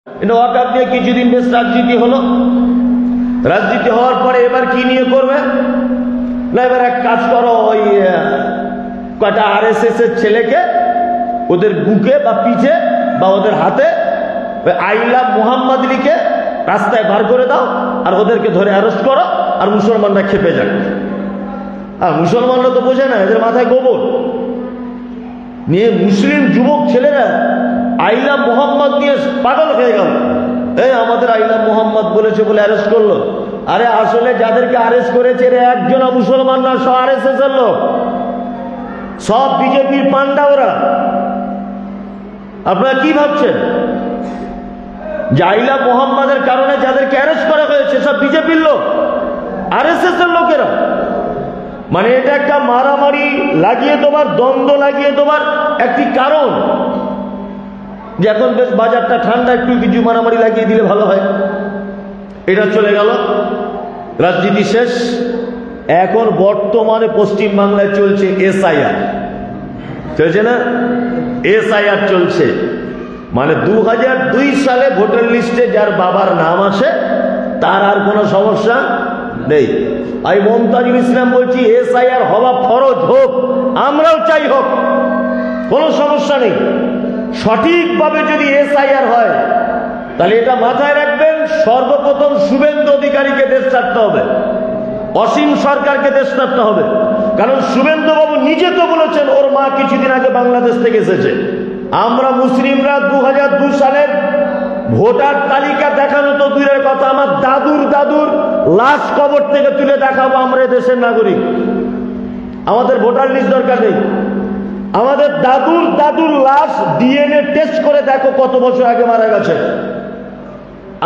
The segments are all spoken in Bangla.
ওয়াকফ নিয়ে কিছুদিন বেশ রাজনীতি হলো। রাজনীতি হওয়ার পরে এবার কি নিয়ে করবে না, এবার এক কাজ করো, ওই কটা আরএসএস এর ছেলেকে ওদের বুকে বা পিঠে বা ওদের হাতে আই লাভ মুহাম্মদ লিখে রাস্তায় বার করে দাও, আর ওদেরকে ধরে অ্যারেস্ট করো, আর মুসলমানরা খেপে যাক। আর মুসলমানরা তো বোঝে না, এদের মাথায় গোবর নিয়ে মুসলিম যুবক ছেলেরা আই লাভ মুহাম্মদ নিয়ে পাগল হয়ে গেল। এই আমাদের আই লাভ মুহাম্মদ বলেছে বলে অ্যারেস্ট করলো। আরে আসলে যাদেরকে অ্যারেস্ট করেছে এরা একজন মুসলমান না, সব আরএসএস এর লোক, সব বিজেপির পান্ডা ওরা। আপনারা কি ভাবছেন যে আই লাভ মুহাম্মদের কারণে যাদেরকে অ্যারেস্ট করা হয়েছে সব বিজেপির লোক, আরএসএস এর লোকেরা? মানে এটা একটা মারামারি লাগিয়ে দেবার, দ্বন্দ্ব লাগিয়ে দেবার একটি কারণ, যে এখন বেশ বাজারটা ঠান্ডা, একটু কিছু মারামারি লাগিয়ে দিলে ভালো হয়। এটা চলে গেল, রাজনীতি শেষ। এখন বর্তমানে পশ্চিম বাংলায় চলছে এসআইআর, চলছে না? এসআইআর চলছে, মানে 2002 সালে ভোটার লিস্টে যার বাবার নাম আসে তার আর কোনো সমস্যা নেই। আমি মমতাজুল ইসলাম বলছি এসআইআর হওয়া ফরজ হোক, আমরাও চাই হোক, কোনো সমস্যা নেই। সঠিকভাবে যদি এসআইআর হয় তাহলে এটা মাথায় রাখবেন, সর্বপ্রথম শুভেন্দু অধিকারীকে দেশ ছাড়তে হবে, অসীম সরকারকে দেশ ছাড়তে হবে। কারণ শুভেন্দু বাবু নিজে তো বলেছেন ওর মা কিছুদিন আগে বাংলাদেশ থেকে এসেছে। আমরা মুসলিমরা 2002 সালের ভোটার তালিকা দেখানো তো দূরের কথা, আমার দাদুর লাশ কবর থেকে তুলে দেখাবো আমরা দেশের নাগরিক। আমাদের ভোটার লিস্ট দরকার নেই, আমাদের দাদুর লাশ ডিএনএ টেস্ট করে দেখো কত বছর আগে মারা গেছে,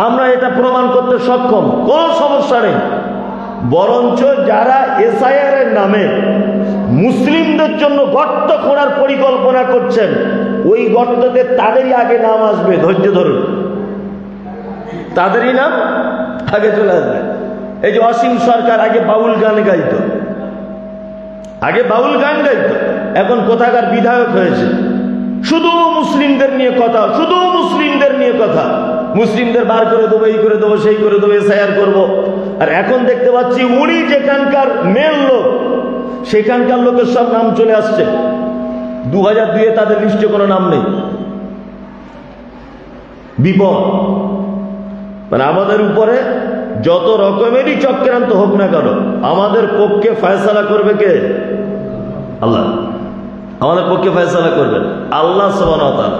আমরা এটা প্রমাণ করতে সক্ষম, কোনো সমস্যা নেই। বরঞ্চ যারা এসআইআর এর নামে মুসলিমদের জন্য গর্ত খোঁড়ার পরিকল্পনা করছেন, ওই গর্ততে তাদেরই আগে নাম আসবে, ধৈর্য ধরুন, তাদেরই নাম আগে চলে আসবে। এই যে অসীম সরকার আগে বাউল গান গাইতো, এখন কোথাকার বিধায়ক হয়েছে, শুধু মুসলিমদের নিয়ে কথা, মুসলিমদের বার করে দেবো, এই করে দেবো, সেই করে দেবো, এসআইআর করবো। আর এখন দেখতে পাচ্ছি উনি যেখানকার মেন লোক, সেখানকার লোকের সব নাম চলে আসছে। 2002 তাদের লিস্টে কোনো নাম নেই। বিপদ, মানে আমাদের উপরে যত রকমেরই চক্রান্ত হোক না কেন, আমাদের পক্ষে ফয়সালা করবে কে? আল্লাহ। আমাদের পক্ষে ফয়সালা করবেন আল্লাহ সুবহানাহু ওয়া তাআলা।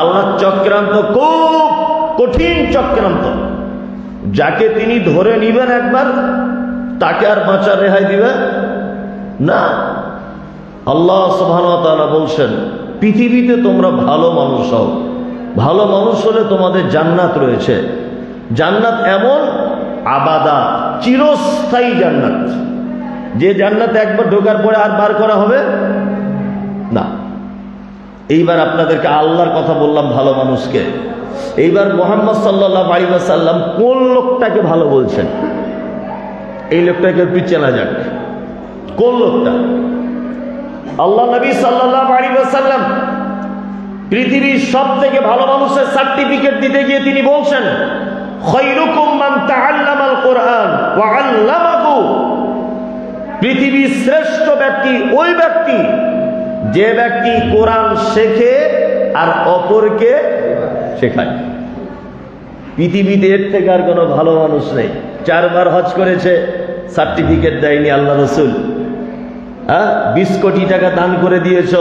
আল্লাহর চক্রান্ত খুব কঠিন চক্রান্ত, যাকে তিনি ধরে নিবেন একবার, তাকে আর বাঁচার রেহাই দিবে না। আল্লাহ সুবহানাহু ওয়া তাআলা বলছেন পৃথিবীতে তোমরা ভালো মানুষ হও, ভালো মানুষ হলে তোমাদের জান্নাত রয়েছে। জান্নাত এমন আবাদা, চিরস্থায়ী জান্নাত, যে জান্নাতে একবার ঢোকার পরে আর বার করা হবে না। এইবার আপনাদেরকে আল্লাহর কথা বললাম, ভালো মানুষকে। এইবার মুহাম্মদ সাল্লাল্লাহু আলাইহি ওয়াসাল্লাম কোন লোকটাকে ভালো বলছেন, এই লোকটাকে একটু চেনা যাক। কোন লোকটা? আল্লাহ নবী সাল্লাল্লাহু আলাইহি ওয়াসাল্লাম পৃথিবীর সব থেকে ভালো মানুষের সার্টিফিকেট দিতে গিয়ে তিনি বলছেন, খায়রুকুম মান তাআল্লামাল কুরআন ওয়া আল্লামাহু। পৃথিবীর শ্রেষ্ঠ ব্যক্তি ওই ব্যক্তি যে ব্যক্তি কোরআন শেখে আর অপরকে শেখায়। পৃথিবীতে এর থেকে আর কোনো ভালো মানুষ নেই। 4 বার হজ করেছে, সার্টিফিকেট দেয়নি আল্লাহ রসুল। 20 কোটি টাকা দান করে দিয়েছ,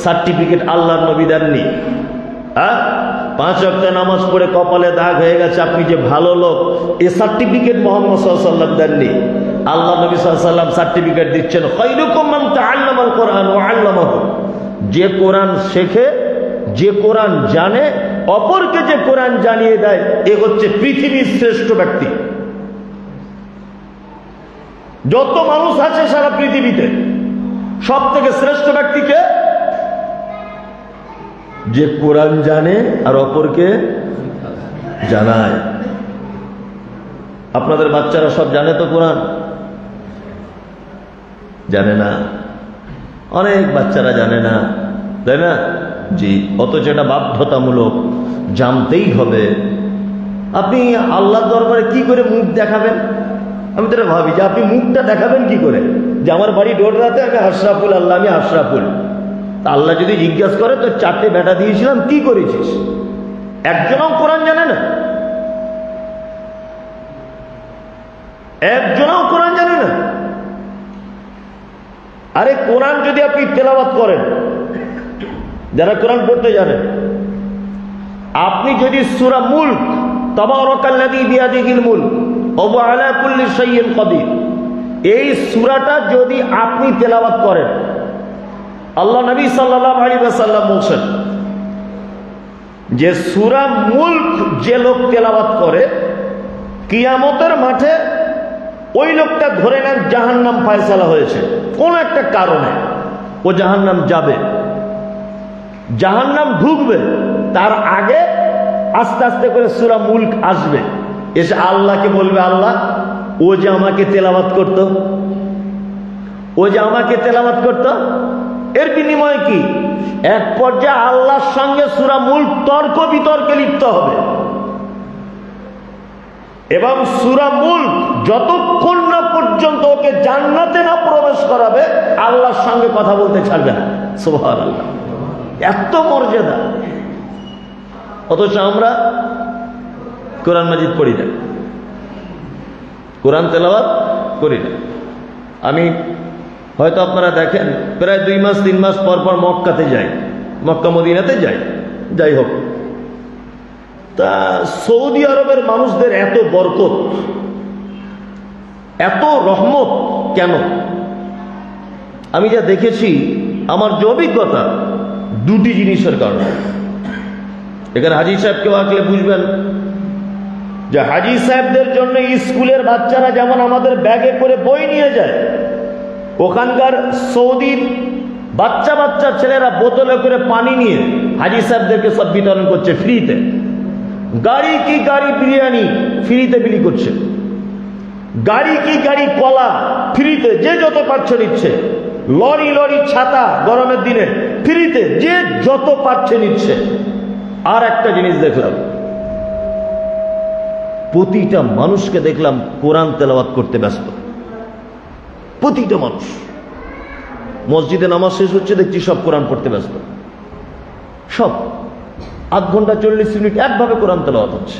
সার্টিফিকেট আল্লাহর নবী দেননি। 5 ওয়াক্ত নামাজ পড়ে কপালে দাগ হয়ে গেছে, আপনি যে ভালো লোক, এই সার্টিফিকেট মুহাম্মদ সাল্লাল্লাহু আলাইহি ওয়াসাল্লাম দেননি। আল্লাহ নবী সাল্লাল্লাহু আলাইহি ওয়াসাল্লাম সার্টিফিকেট দিচ্ছেন, খায়রুকুম মান তাআল্লামাল কুরআন ওয়া আল্লামাহু। যে কোরআন শেখে, যে কোরআন জানে, অপরকে যে কোরআন জানিয়ে দেয়, এ হচ্ছে পৃথিবীর শ্রেষ্ঠ ব্যক্তি। যত মানুষ আছে সারা পৃথিবীতে, সব থেকে শ্রেষ্ঠ ব্যক্তিকে যে কোরআন জানে আর অপরকে জানায়। আপনাদের বাচ্চারা সব জানে তো কোরআন? জানে না, অনেক বাচ্চারা জানে না, তাই না? জি, অথচ এটা বাধ্যতামূলক, জানতেই হবে। আপনি আল্লাহর দরবারে কি করে মুখ দেখাবেন? আমি তো ভাবি যে আপনি মুখটা দেখাবেন কি করে, যে আমার বাড়ি ডোররাতে, আমি আশরাফুল আল্লাহ, আমি আশরাফুল। আল্লাহ যদি জিজ্ঞাসা করে তো 4টে বেটা দিয়েছিলাম, কি করেছিস? একজনও কোরআন জানে না, একজনও কোরআন জানে না। আরে কোরআন যদি আপনি তেলাওয়াত করেন, যারা কোরআন পড়তে জানেন, আপনি যদি সূরা মুলক, তাবারাকাল্লাযী বিয়াদিহিল মুলক ওয়া হুয়া আলা কুল্লি শাইইন কাদির, এই সূরাটা যদি আপনি তেলাওয়াত করেন, আল্লাহ নবী সাল্লাল্লাহু আলাইহি ওয়াসাল্লাম বলেন যে সূরা মুলক যে লোক তেলাওয়াত করে, কিয়ামতের মাঠে ওই লোকটা ধরে নেন জাহান্নাম ফয়সালা হয়েছে, কোন একটা কারণে ও জাহান্নাম যাবে, জাহান্নাম ঢুকবে, তার আগে আস্তে আস্তে করে সূরা মুলক আসবে, এসে আল্লাহকে বলবে, আল্লাহ ও যে আমাকে তেলাওয়াত করত, ও যে আমাকে তেলাওয়াত করত, এর বিনিময়ে কি? এক পর্যায়ে আল্লাহর সঙ্গে সূরা মুলক তর্ক বিতর্কে লিপ্ত হবে, এবং সূরা মুলক যতক্ষণ না পর্যন্ত ওকে জান্নাতে না প্রবেশ করাবে, আল্লাহর সঙ্গে কথা বলতে ছাড়বে না। সুবহানাল্লাহ, এত মর্যাদা। অথচ আমরা কোরআন মাজিদ পড়ি না, কোরআন তেলাওয়াত করি না। আমি হয়তো আপনারা দেখেন প্রায় 2 মাস 3 মাস পর পর মক্কাতে যাই, মক্কা মদিনাতে যাই, যাই হোক। তা সৌদি আরবের মানুষদের এত বরকত, এত রহমত কেন? আমি যা দেখেছি, আমার যে অভিজ্ঞতা, 2টি জিনিসের কারণে। এখানে হাজী সাহেবকেও আসলে বুঝবেন যে হাজী সাহেবদের জন্য স্কুলের বাচ্চারা যেমন আমাদের ব্যাগে করে বই নিয়ে যায়, ওখানকার সৌদির বাচ্চা বাচ্চা ছেলেরা বোতলে করে পানি নিয়ে হাজী সাহেবদেরকে সব বিতরণ করছে ফ্রিতে। গাড়ি কি গাড়ি বিরিয়ানি ফ্রিতে বিলি করছে, গাড়ি কি গাড়ি কলা ফ্রিতে, যে যত পারছে নিচ্ছে, লরি লরি ছাতা গরমের দিনে ফ্রিতে, যে যত পারছে নিচ্ছে। আর একটা জিনিস দেখলাম, প্রতিটা মানুষকে দেখলাম কোরআন তেলাওয়াত করতে ব্যস্ত, প্রতিটা মানুষ। মসজিদে নামাজ শেষ হচ্ছে, দেখছি সব কোরআন পড়তে ব্যস্ত, সব 8 ঘন্টা 40 মিনিট একভাবে কোরআন তেলাওয়াত হচ্ছে,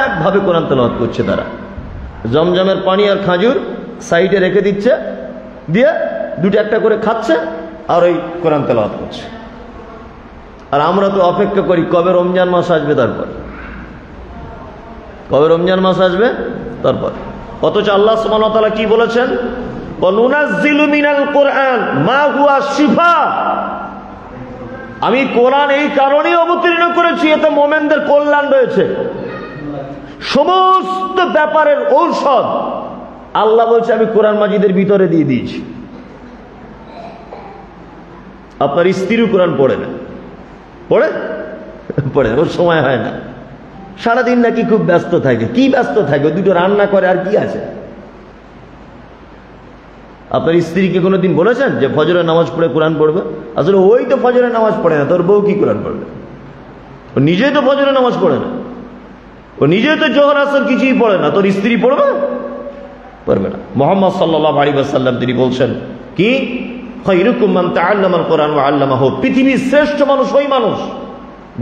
একভাবে কোরআন তেলাওয়াত করছে তারা। জমজমের পানি আর খাজুর সাইডে রেখে দিচ্ছে, দিয়ে 2টা করে খাচ্ছে, আর ওই কোরআন তেলাওয়াত করছে। আর আমরা তো অপেক্ষা করি কবে রমজান মাস আসবে, তারপর কবে রমজান মাস আসবে তারপর। অথচ আল্লাহ সুবহানাহু ওয়া তাআলা কি বলেছেন? ওয়ানুনাজ্জিলু মিনাল কুরআন মা হুয়া শিফা। আমি কোরআন এই কারণেই অবতীর্ণ করেছি, এতে মুমিনদের কল্যাণ রয়েছে, সমস্ত ব্যাপারের ঔষধ আল্লাহ বলছে আমি কোরআন মাজিদের ভিতরে দিয়ে দিয়েছি। আপনার স্ত্রীও কোরআন পড়ে না, পড়ে পড়ে ওর সময় হয় না, সারাদিন নাকি খুব ব্যস্ত থাকে। কি ব্যস্ত থাকে? 2টো রান্না করে, আর কি আছে? আপনার স্ত্রীকে কোনোদিন বলেছেন যে ফজরের নামাজ পড়ে কোরআন পড়বে? আসলে ওই তো ফজরের নামাজ পড়ে না, তোর বউ কি কোরআন পড়বে? ও নিজেই তো ফজরের নামাজ পড়ে না, ও নিজেই তো জোহর আসর কিছুই পড়ে না, তোর স্ত্রী পড়বে? পড়বে না। মুহাম্মদ সাল্লাল্লাহু আলাইহি ওয়াসাল্লাম তিনি বলছেন কি, খায়রুকুম মান তাআল্লামাল কুরআন ওয়া আল্লামাহু। পৃথিবীর শ্রেষ্ঠ মানুষ ওই মানুষ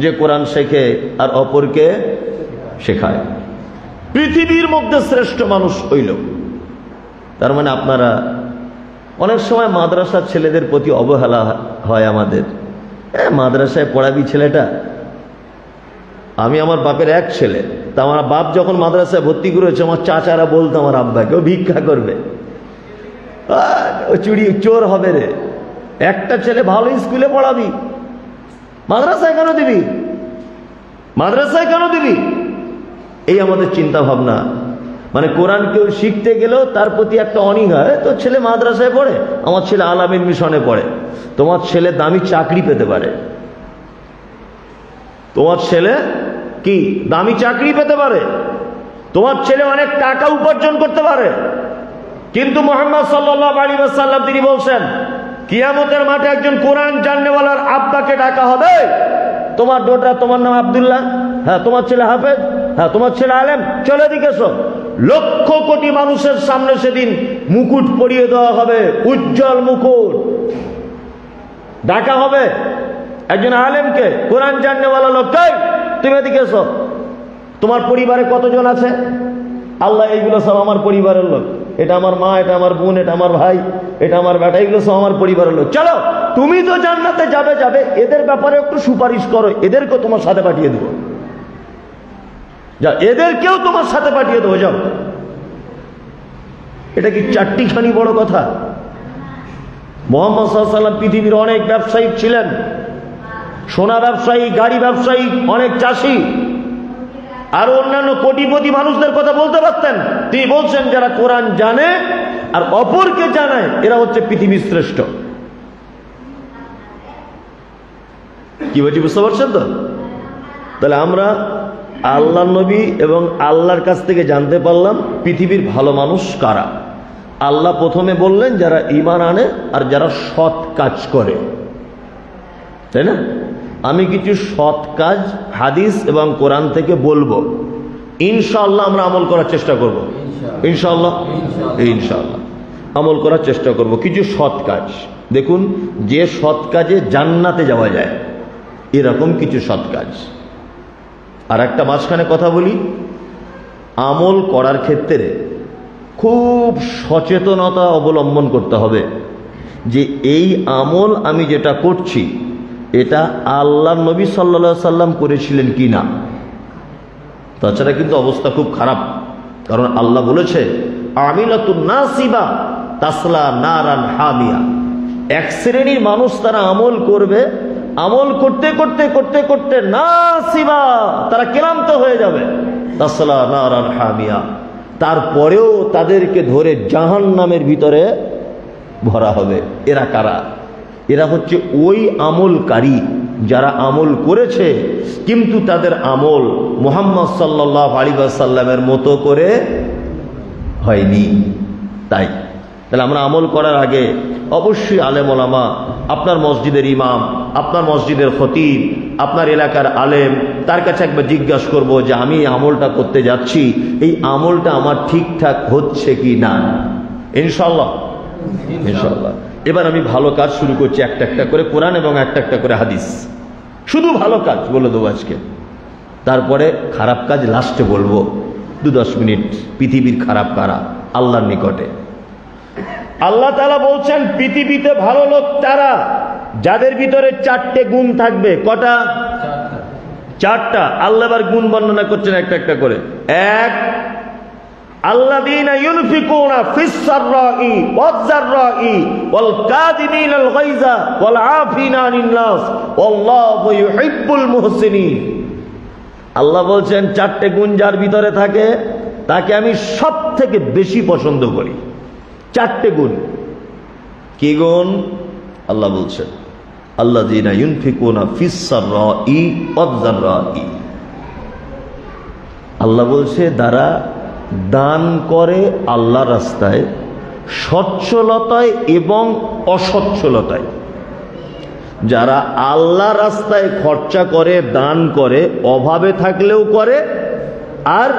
যে কোরআন শেখে আর অপরকে শেখায়। পৃথিবীর মধ্যে শ্রেষ্ঠ মানুষ ওই লোক। তার মানে আপনারা অনেক সময় মাদ্রাসার ছেলেদের প্রতি অবহেলা হয় আমাদের। মাদ্রাসায় পড়াবি ছেলেটা। আমি আমার বাপের এক ছেলে, তা আমার বাপ যখন মাদ্রাসায় ভর্তি করেছে, আমার চাচারা বলতো আমার আব্বাকে ও ভিক্ষা করবে, ও চুরি চোর হবে রে। একটা ছেলে ভালো স্কুলে পড়াবি, মাদ্রাসায় কেন দিবি? মাদ্রাসায় কেন দিবি? এই আমাদের চিন্তা ভাবনা। মানে কোরআন কেউ শিখতে গেলেও তার প্রতি একটা অনীহা। তোর ছেলে মাদ্রাসায় পড়ে, আমার ছেলে আলামিন মিশনে পড়ে। তোমার ছেলে দামি চাকরি পেতে পারে, তোমার ছেলে কি দামি চাকরি পেতে পারে, তোমার ছেলে অনেক টাকা উপার্জন করতে পারে, কিন্তু মুহাম্মদ সাল্লাল্লাহু আলাইহি ওয়াসাল্লাম তিনি বলছেন কিয়ামতের মাঠে একজন কোরআন জাননেওয়ালার আব্বাকে ডাকা হবে, তোমার ডোটা তোমার নাম আব্দুল্লাহ, হ্যাঁ তোমার ছেলে হাফেজ, হ্যাঁ তোমার ছেলে আলেম, চলে দিকে এসো। লক্ষ কোটি মানুষের সামনে সেদিন মুকুট পরিয়ে দেওয়া হবে, উজ্জ্বল মুকুট। ডাকা হবে একজন আলেমকে, কোরআন জাননেওয়ালা লোক, তুমি এদিকে এসো। তোমার পরিবারে কতজন আছে? আল্লাহ, এইগুলো সব আমার পরিবারের লোক, এটা আমার মা, এটা আমার বোন, এটা আমার ভাই, এটা আমার বেটা, এগুলো সব আমার পরিবারের লোক। চলো, তুমি তো জান্নাতে যাবে যাবে, এদের ব্যাপারে একটু সুপারিশ করো, এদেরকেও তোমার সাথে পাঠিয়ে দেবো। যা, এদেরকেও তোমার সাথে পাঠিয়ে দেবো, যাও। এটা কি চারটিখানি বড় কথা? মুহাম্মদ সাল্লাল্লাহু আলাইহি ওয়াসাল্লাম পৃথিবীর অনেক ব্যবসায়ী ছিলেন, সোনা ব্যবসায়ী, গাড়ি ব্যবসায়ী, অনেক চাষি, আর অন্যান্য কোটিপতি মানুষদের কথা বলতে পারতেন। তিনি বলছেন যারা কোরআন জানে আর অপরকে জানায়, এরা হচ্ছে পৃথিবীর শ্রেষ্ঠ। কি বলছি, বুঝতে পারছেন তো? তাহলে আমরা আল্লাহ নবী এবং আল্লাহর কাছ থেকে জানতে পারলাম পৃথিবীর ভালো মানুষ কারা। আল্লাহ প্রথমে বললেন যারা ঈমান আনে আর যারা সৎ কাজ করে, তাই না? আমি কিছু সৎ কাজ হাদিস এবং কোরআন থেকে বলবো, ইনশাআল্লাহ আমরা আমল করার চেষ্টা করব। ইনশাআল্লাহ ইনশাআল্লাহ আমল করার চেষ্টা করব। কিছু সৎ কাজ দেখুন, যে সৎ কাজে জান্নাতে যাওয়া যায়, এরকম কিছু সৎ কাজ। আর একটা মাঝখানে কথা বলি, আমল করার ক্ষেত্রে খুব সচেতনতা অবলম্বন করতে হবে যে এই আমল আমি যেটা করছি এটা আল্লাহ নবী সাল্লাল্লাহু আলাইহি সাল্লাম করেছিলেন কি না। তাছাড়া কিন্তু অবস্থা খুব খারাপ, কারণ আল্লাহ বলেছে আমিলাতুন নাসিবা তাসলা নারান হামিয়া। এক শ্রেণীর মানুষ তারা আমল করবে, আমল করতে করতে করতে করতে নাসিবা, তারা ক্লান্ত হয়ে যাবে, তাসলা নারান হামিয়া, তারপরেও তাদেরকে ধরে জাহান্নামের ভিতরে ভরা হবে। এরা কারা? এরা হচ্ছে ওই আমলকারী যারা আমল করেছে কিন্তু তাদের আমল মুহাম্মদ সাল্লাল্লাহু আলাইহি ওয়াসাল্লামের মতো করে হয়নি। তাহলে আমরা আমল করার আগে অবশ্যই আলেম ওলামা, আপনার মসজিদের ইমাম, আপনার মসজিদের খতিব, আপনার এলাকার আলেম, তার কাছে একবার জিজ্ঞাসা করব যে আমি আমলটা করতে যাচ্ছি, এই আমলটা আমার ঠিকঠাক হচ্ছে কি না। ইনশাআল্লাহ ইনশাআল্লাহ। এবার আমি ভালো কাজ শুরু করছি, একটা একটা করে কোরআন এবং একটা একটা করে হাদিস, শুধু ভালো কাজ বলে দেবো আজকে। তারপরে খারাপ কাজ লাস্টে বলবো, 2-10 মিনিট। পৃথিবীর খারাপ কারা আল্লাহর নিকটে? আল্লাহ তাআলা বলছেন পৃথিবীতে ভালো লোক তারা যাদের ভিতরে 4টে গুণ থাকবে। কটা? 4টা। আল্লাহ এবার গুণ বর্ণনা করছেন একটা একটা করে। 1, আল্লাযীনা ইউনফিকুনা ফিস সাররাই ওয়াজ যাররাই ওয়াল কাযিমিনাল গায়যা ওয়াল আফিনা আনিন নাস ওয়াল্লাহু ইউহিব্বুল মুহসিনিন। আল্লাহ বলছেন 4টে গুণ যার ভিতরে থাকে তাকে আমি সবথেকে বেশি পছন্দ করি। 4টে গুণ। কি গুণ? আল্লাহ বলছেন আল্লাযীনা ইউনফিকুনা ফিস সাররাই ওয়াজ যাররাই। আল্লাহ বলছে যারা দান করে আল্লাহর রাস্তায়, সচ্ছলতায় এবং অসচ্ছলতায়। যারা আল্লাহর রাস্তায় খরচা করে, দান করে, অভাবে থাকলেও করে, আর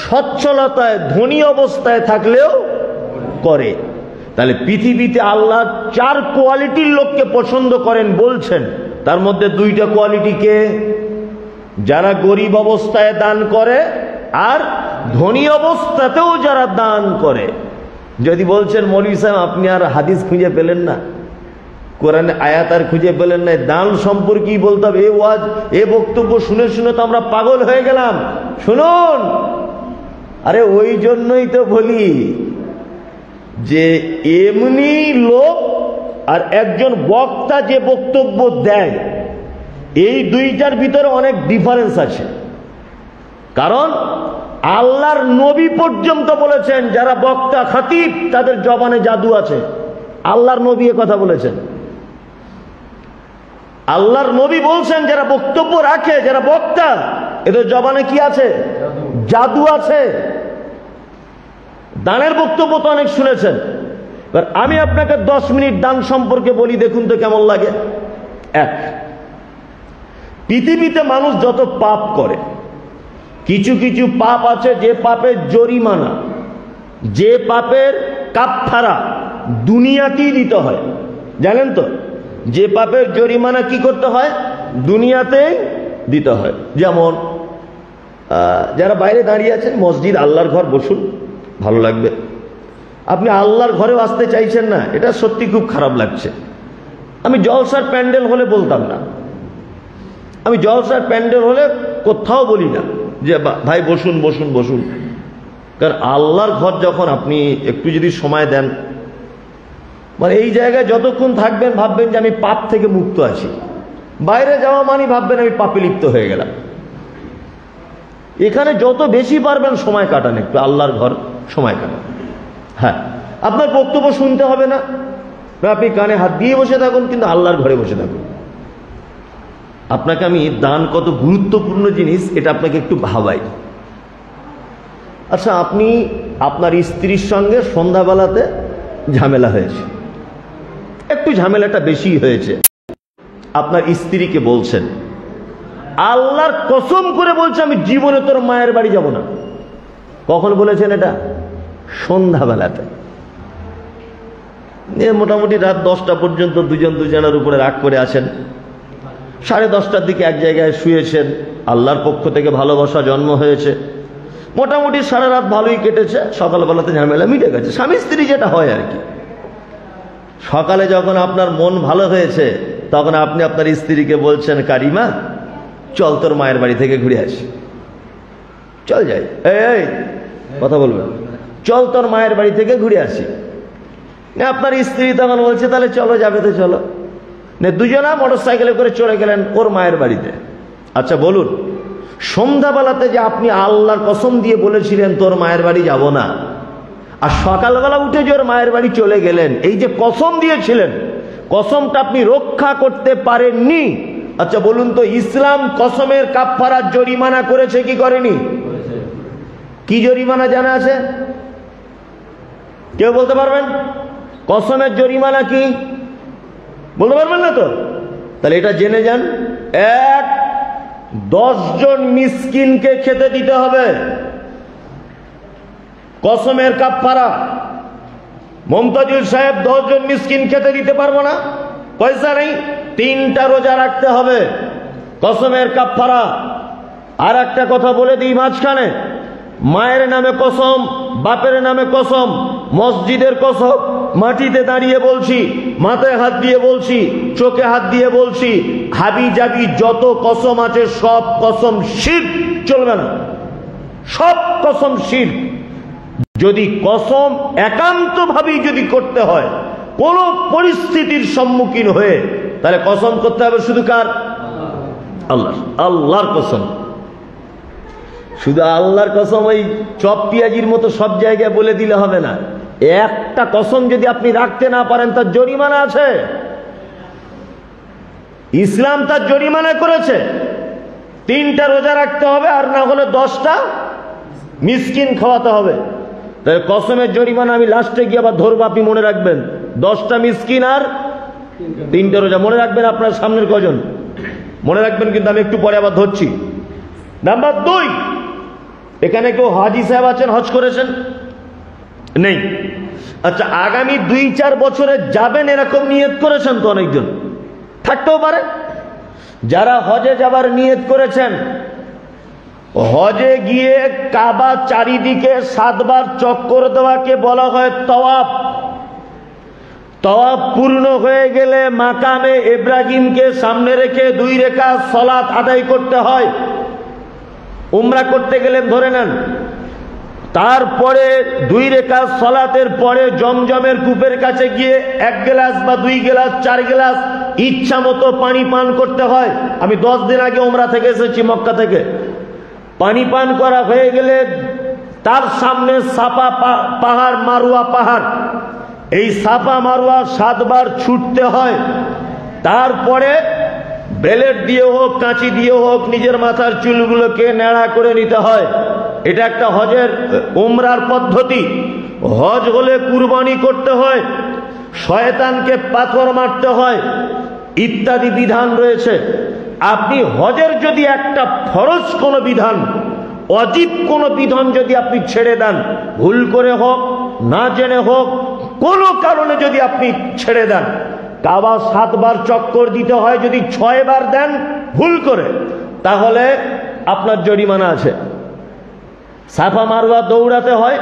সচ্ছলতায় ধনী অবস্থায় থাকলেও করে। তাহলে পৃথিবীতে আল্লাহ 4 কোয়ালিটির লোককে পছন্দ করেন বলছেন। তার মধ্যে 2টা কোয়ালিটি কে? যারা গরিব অবস্থায় দান করে আর ধনী অবস্থাতেও যারা দান করে। যদি বলছেন মৌলভী সাহেব আপনি আর হাদিস খুঁজে পেলেন না, কোরআনে আয়াত আর খুঁজে পেলেন না, দান সম্পর্কেই বলতে হবে, এ বক্তব্য শুনে শুনে তো আমরা পাগল হয়ে গেলাম। শুনুন, আরে ওই জন্যই তো বলি যে এমনি লোক আর একজন বক্তা যে বক্তব্য দেয়, এই দুইটার ভিতরে অনেক ডিফারেন্স আছে। কারণ আল্লাহর নবী পর্যন্ত বলেছেন যারা বক্তা খতিব তাদের জবানে জাদু আছে। আল্লাহর নবী এ কথা বলেছেন। আল্লাহর নবী বলছেন যারা বক্তব্য রাখে, যারা বক্তা, এদের জবানে কি আছে? জাদু আছে। দানের বক্তব্য তো অনেক শুনেছেন। এবার আমি আপনাকে 10 মিনিট দান সম্পর্কে বলি, দেখুন তো কেমন লাগে। 1, পৃথিবীতে মানুষ যত পাপ করে কিছু কিছু পাপ আছে যে পাপের জরিমানা, যে পাপের কাফফারা দুনিয়াতেই দিতে হয়। জানেন তো, যে পাপের জরিমানা কি করতে হয়? দুনিয়াতেই দিতে হয়। যেমন যারা বাইরে দাঁড়িয়ে আছেন, মসজিদ আল্লাহর ঘর, বসুন, ভালো লাগবে। আপনি আল্লাহর ঘরেও আসতে চাইছেন না, এটা সত্যি খুব খারাপ লাগছে। আমি জলসার প্যান্ডেল হলে বলতাম না, আমি জলসার প্যান্ডেল হলে কোথাও বলি না যে ভাই বসুন বসুন বসুন। কারণ আল্লাহর ঘর যখন আপনি একটু যদি সময় দেন, মানে এই জায়গায় যতক্ষণ থাকবেন ভাববেন যে আমি পাপ থেকে মুক্ত আছি। বাইরে যাওয়া মানে ভাববেন আমি পাপে লিপ্ত হয়ে গেলাম। এখানে যত বেশি পারবেন সময় কাটান, একটু আল্লাহর ঘর সময় কাটান। হ্যাঁ, আপনার বক্তব্য শুনতে হবে না, আপনি কানে হাত দিয়ে বসে থাকুন, কিন্তু আল্লাহর ঘরে বসে থাকুন। আপনাকে আমি দান কত গুরুত্বপূর্ণ জিনিস এটা আপনাকে একটু ভাবাই। আচ্ছা, আপনি আপনার স্ত্রীর সঙ্গে সন্ধ্যাবেলাতে ঝামেলা হয়েছে, একটু ঝামেলাটা বেশি হয়েছে, আপনার স্ত্রীকে বলছেন, আল্লাহর কসম করে বলছে আমি জীবনে তোর মায়ের বাড়ি যাব না। কখন বলেছেন এটা? সন্ধ্যাবেলাতে। মোটামুটি রাত 10টা পর্যন্ত দুজন দুজনের উপরে রাগ করে আছেন। 10:30টার দিকে এক জায়গায় শুয়েছেন, আল্লাহর পক্ষ থেকে ভালোবাসা জন্ম হয়েছে, মোটামুটি সারা রাত ভালোই কেটেছে, সকালবেলাতে ঝামেলা মিটে গেছে। স্বামী স্ত্রী যেটা হয় আর কি। সকালে যখন আপনার মন ভালো হয়েছে, তখন আপনি আপনার স্ত্রীকে বলছেন, কারিমা চল তোর মায়ের বাড়ি থেকে ঘুরে আসি। চল যাই, এই কথা বলবেন, চল তোর মায়ের বাড়ি থেকে ঘুরে আসি। আপনার স্ত্রী তখন বলছে, তাহলে চলো, যাবে তো চলো। দুজনা মোটরসাইকেলে করে চলে গেলেন ওর মায়ের বাড়িতে। আচ্ছা বলুন, সন্ধ্যাবেলাতে যে আপনি আল্লাহর কসম দিয়ে বলেছিলেন তোর মায়ের বাড়ি যাব না, আর সকালবেলা উঠে যে ওর মায়ের বাড়ি চলে গেলেন, এই যে কসম দিয়েছিলেন, কসমটা আপনি রক্ষা করতে পারেননি। আচ্ছা বলুন তো, ইসলাম কসমের কাফফারার জরিমানা করেছে কি করেনি? কি জরিমানা জানা আছে? কেউ বলতে পারবেন? কসমের জরিমানা কি বলতে পারবেন না তো? তাহলে এটা জেনে যান, 10 জন মিসকিনকে খেতে দিতে হবে কসমের কাফফারা। মমতাজুল সাহেব 10 জন মিসকিন খেতে দিতে পারবো না, পয়সা নেই, 3টা রোজা রাখতে হবে কসমের কাফফারা। আর একটা কথা বলে দিই মাঝখানে, মায়ের নামে কসম, বাপের নামে কসম, মসজিদের কসম, মাটিতে দাঁড়িয়ে বলছি, মাথায় হাত দিয়ে বলছি, চোখে হাত দিয়ে বলছি, হাবি জাবি যত কসম আছে সব কসম শিরক, চলবে না, সব কসম শিরক। যদি কসম একান্তভাবেই যদি করতে হয়, কোন পরিস্থিতির সম্মুখীন হয়ে, তাহলে কসম করতে হবে শুধু কার? আল্লাহ। আল্লাহর কসম, শুধু আল্লাহর কসম ওই চপ পেঁয়াজির মতো সব জায়গায় বলে দিলে হবে না। একটা কসম যদি আপনি রাখতে না পারেন, তার জরিমানা আছে। ইসলাম তার জরিমানা করেছে, 3টা রোজা রাখতে হবে, আর না হলে 10টা মিসকিন খাওয়াতে হবে। তাই কসমের জরিমানা আমি লাস্টে গিয়ে আবার ধরবো, আপনি মনে রাখবেন, 10টা মিসকিন আর 3টা রোজা। মনে রাখবেন আপনার সামনের কজন মনে রাখবেন, কিন্তু আমি একটু পরে আবার ধরছি। নাম্বার 2, এখানে কেউ হাজি সাহেব আছেন, হজ করেছেন? নেই। আচ্ছা, আগামী 2-4 বছরে যাবেন এরকম নিয়ত করেছেন তো অনেকজন, থাকতেও পারে। যারা হজে যাবার নিয়ত করেছেন, হজে গিয়ে কাবা চারিদিকে 7 বার চক্কর দেওয়াকে বলা হয় তওয়াফ। তওয়াফ পূর্ণ হয়ে গেলে মাকামে ইব্রাহিমকে সামনে রেখে 2 রাকাত সালাত আদায় করতে হয়। উমরা করতে গেলেন ধরে নেন, তারপরে 2 রাকাত সালাতের পরে জমজমের কূপের কাছে গিয়ে 1 গ্লাস বা 2 গ্লাস 4 গ্লাস ইচ্ছা মতো পানি পান করতে হয়। আমি 10 দিন আগে উমরা থেকে এসেছি, মক্কা থেকে। পানি পান করা হয়ে গেলে তার সামনে সাফা পাহাড়, মারওয়া পাহাড়, এই সাফা মারওয়া 7 বার ছুটতে হয়। তারপরে ব্লেড দিয়ে হোক, কাঁচি দিয়ে হোক, নিজের মাথার চুলগুলোকে ন্যাড়া করে নিতে হয়। এটা একটা হজের উমরার পদ্ধতি। হজ হলে কুরবানি করতে হয়, শয়তানকে পাথর মারতে হয়, ইত্যাদি বিধান রয়েছে। আপনি হজের যদি একটা ফরজ কোনো বিধান অজীব কোনো বিধান যদি আপনি ছেড়ে দেন, ভুল করে হোক না জেনে হোক, কোনো কারণে যদি আপনি ছেড়ে দেন, কাবা 7 বার চক্কর দিতে হয়, যদি 6 বার দেন ভুল করে, তাহলে আপনার জরিমানা আছে। সাফা মারওয়া দৌড়াতে হয়,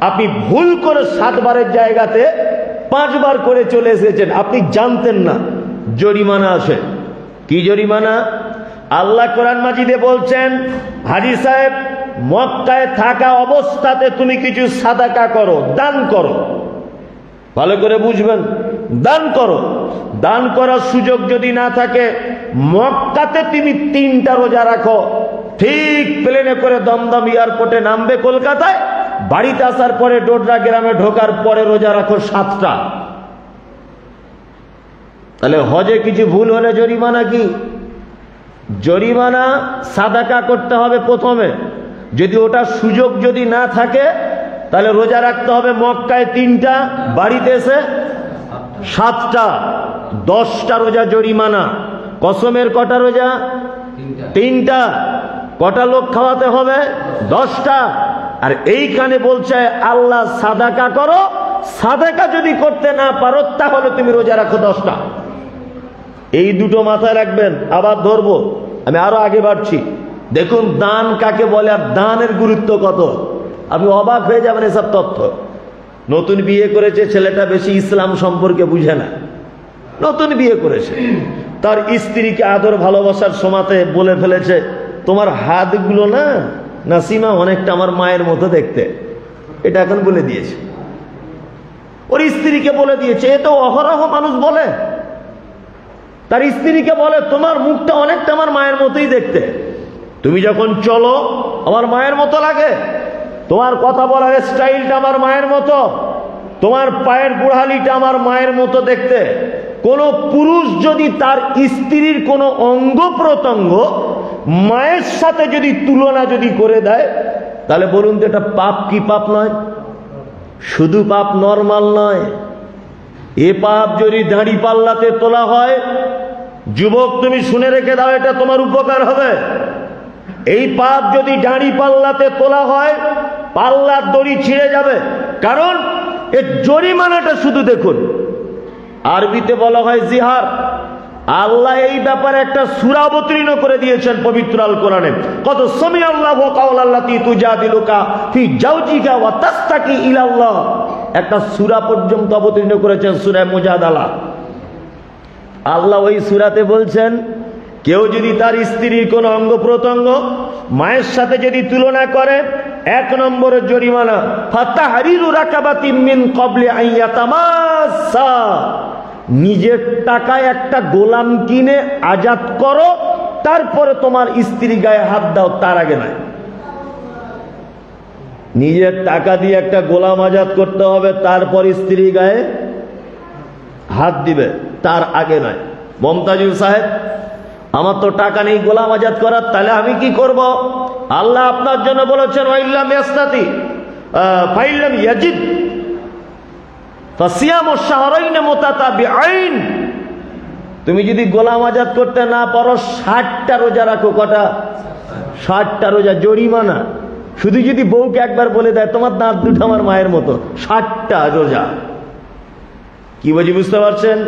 আপনি ভুল করে 7 বারের জায়গাতে 5 বার করে চলে এসেছেন, আপনি জানতেন না, জরিমানা আছে। কি জরিমানা? আল্লাহ কোরআন মাজিদে বলছেন, হাজী সাহেব মক্কায় থাকা অবস্থাতে তুমি কিছু সাদাকা করো, দান করো। ভালো করে বুঝবেন, দান করো। দান করার সুযোগ যদি না থাকে, মক্কাতে তুমি 3টা রোজা রাখো, ঠিক প্লেনে করে দমদম এয়ারপোর্টে নামবে কলকাতায়, বাড়িতে আসার পরে ডোডরা গ্রামে ঢোকার পরে রোজা রাখো 7টা। তাহলে হজে কিছু ভুল হলে জরিমানা কি? জরিমানা সাদাকা করতে হবে প্রথমে। যদি ওটা সুযোগ যদি না থাকে, তাহলে রোজা রাখতে হবে মক্কায় 3টা, বাড়িতে এসে 7টা, 10টা রোজা জরিমানা। কসমের কটা রোজা? 3টা। কটা লোক খাওয়াতে হবে? 10টা। আর এইখানে বলছে আল্লাহ সাদাকা করো, সাদাকা যদি করতে না পারো তাহলে তুমি রোজা রাখো 10টা। এই দুটো মাথায় রাখবেন। আবার ধরবো, আমি আরো আগে বাড়ছি। দেখুন দান কাকে বলে আর দানের গুরুত্ব কত, আপনি অবাক হয়ে যাবেন এসব তথ্য। নতুন বিয়ে করেছে ছেলেটা, বেশি ইসলাম সম্পর্কে বুঝে না, নতুন বিয়ে করেছে, তার স্ত্রীকে আদর ভালোবাসার সময়তে বলে ফেলেছে, তোমার হাতগুলো না নাসিমা অনেকটা আমার মায়ের মতো দেখতে। এটা এখন বলে দিয়েছে, ওর স্ত্রীকে বলে দিয়েছে। এ তো অহরহ মানুষ বলে, তার স্ত্রীকে বলে তোমার মুখটা অনেকটা আমার মায়ের মতোই দেখতে, তুমি যখন চলো আমার মায়ের মতো লাগে, তোমার কথা বলার স্টাইলটা আমার মায়ের মতো, তোমার পায়ের গোড়ালিটা আমার মায়ের মতো দেখতে। কোন পুরুষ যদি তার স্ত্রীর কোনো অঙ্গ প্রত্যঙ্গ মায়ের সাথে যদি তুলনা যদি করে দেয়, তাহলে বলুন তো এটা পাপ কি পাপ নয়? শুধু পাপ নরমাল নয়, এ পাপ যদি দাড়ি পাল্লাতে তোলা হয়, যুবক তুমি শুনে রেখে দাও, এটা তোমার উপকার হবে। এই পাপ যদি দাড়ি পাল্লাতে তোলা হয়, পাল্লার দড়ি ছিঁড়ে যাবে। কারণ এর জরিমানাটা শুধু দেখুন, আরবিতে বলা হয় জিহার। আল্লাহ এই ব্যাপারে একটা সূরা অবতীর্ণ করে দিয়েছেন পবিত্র আল কোরআনে। কত সামিআল্লাহু কাওলাল্লাতী তুজাদিলুকা ফি জাওজিকা ওয়া তাসতাকি ইলাল্লাহ, একটা সূরা পর্যন্ত অবতীর্ণ করেছেন, সূরা মুজাদালা। আল্লাহ ওই সূরাতে বলছেন, কেউ যদি তার স্ত্রীর কোন অঙ্গ প্রত্যঙ্গ মায়ের সাথে যদি তুলনা করে, 1 নম্বরের জরিমানা ফাতাহরিরু রাকাবাতিন মিন ক্বাবলি আন ইয়াতামাসসা, নিজের টাকায় একটা গোলাম কিনে আজাদ করো, তারপরে তোমার স্ত্রী গায়ে হাত দাও, তার আগে নয়। নিজের টাকা দিয়ে একটা গোলাম আজাদ করতে হবে, তারপর স্ত্রী গায়ে হাত দিবে, তার আগে নয়। মমতাজুল সাহেব, আমার তো টাকা নেই গোলাম আজাদ করার, তাহলে আমি কি করব? আল্লাহ আপনার জন্য বলেছেন ওয়াইল্লাম ইয়াসতাতি ফাইল্লাম ইয়াজিদ ফাসিয়ামু শাহরাইন মুতাতাবিআইন, তুমি যদি গোলাম আজাদ করতে না পারো 60টা রোজা রাখো। কটা? 60টা রোজা জরিমানা। শুধু যদি বউকে একবার বলে দেয় তোমার দাঁত দুটো আমার মায়ের মতো, 60টা রোজা। কি বুঝতে পারছেন?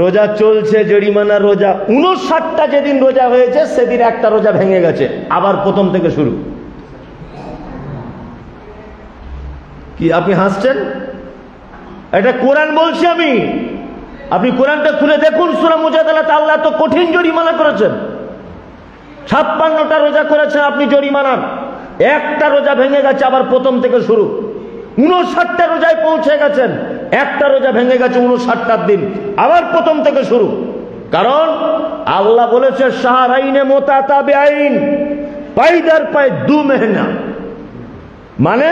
রোজা চলছে, জরিমানা রোজা। 59টা যেদিন রোজা হয়েছে সেদিন একটা রোজা ভেঙে গেছে, আবার প্রথম থেকে শুরু। কি আপনি হাসছেন? এটা কোরআন বলছি আমি, আপনি কোরআনটা খুলে দেখুন। সূরা মুজাদালাতে আল্লাহ তো কঠিন জরিমানা করেছেন। 56টা রোজা করেছেন আপনি, জরিমানা একটা রোজা ভেঙে গেছে, আবার প্রথম থেকে শুরু। 59টা রোজায় পৌঁছে গেছেন, একটা রোজা ভেঙে গেছে 59টার দিন, আবার প্রথম থেকে শুরু। কারণ আল্লাহ বলেছে শাহরাইনে মুতাতাবিআইন, পাইদার পায় 2 মহিনা, মানে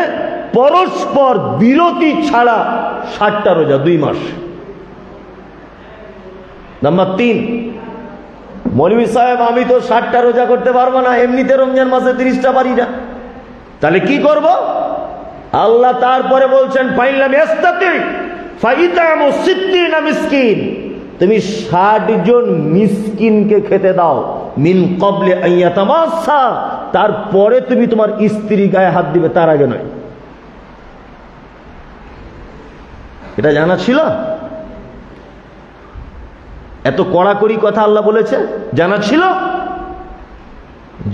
পরস্পর বিরতি ছাড়া 60টা রোজা 2 মাস। নাম্বার 3, মৌলভী সাহেব আমি তো 60টা রোজা করতে পারবো না, এমনিতে রমজান মাসে 30টা পারি না, তাহলে কি করব? আল্লাহ তারপরে বলছেন ফাইল্লাম ইয়াসতাতি ফাইতামু 60 মিসকিন, তুমি 60 জন মিসকিনকে খেতে দাও। মিন ক্বাবলি আন ইয়াতামাসসা, তারপরে তুমি তোমার স্ত্রী গায়ে হাত দিবে, তার আগে নয়। এটা জানা ছিল? এত কড়াকড়ি কথা আল্লাহ বলেছে, জানা ছিল?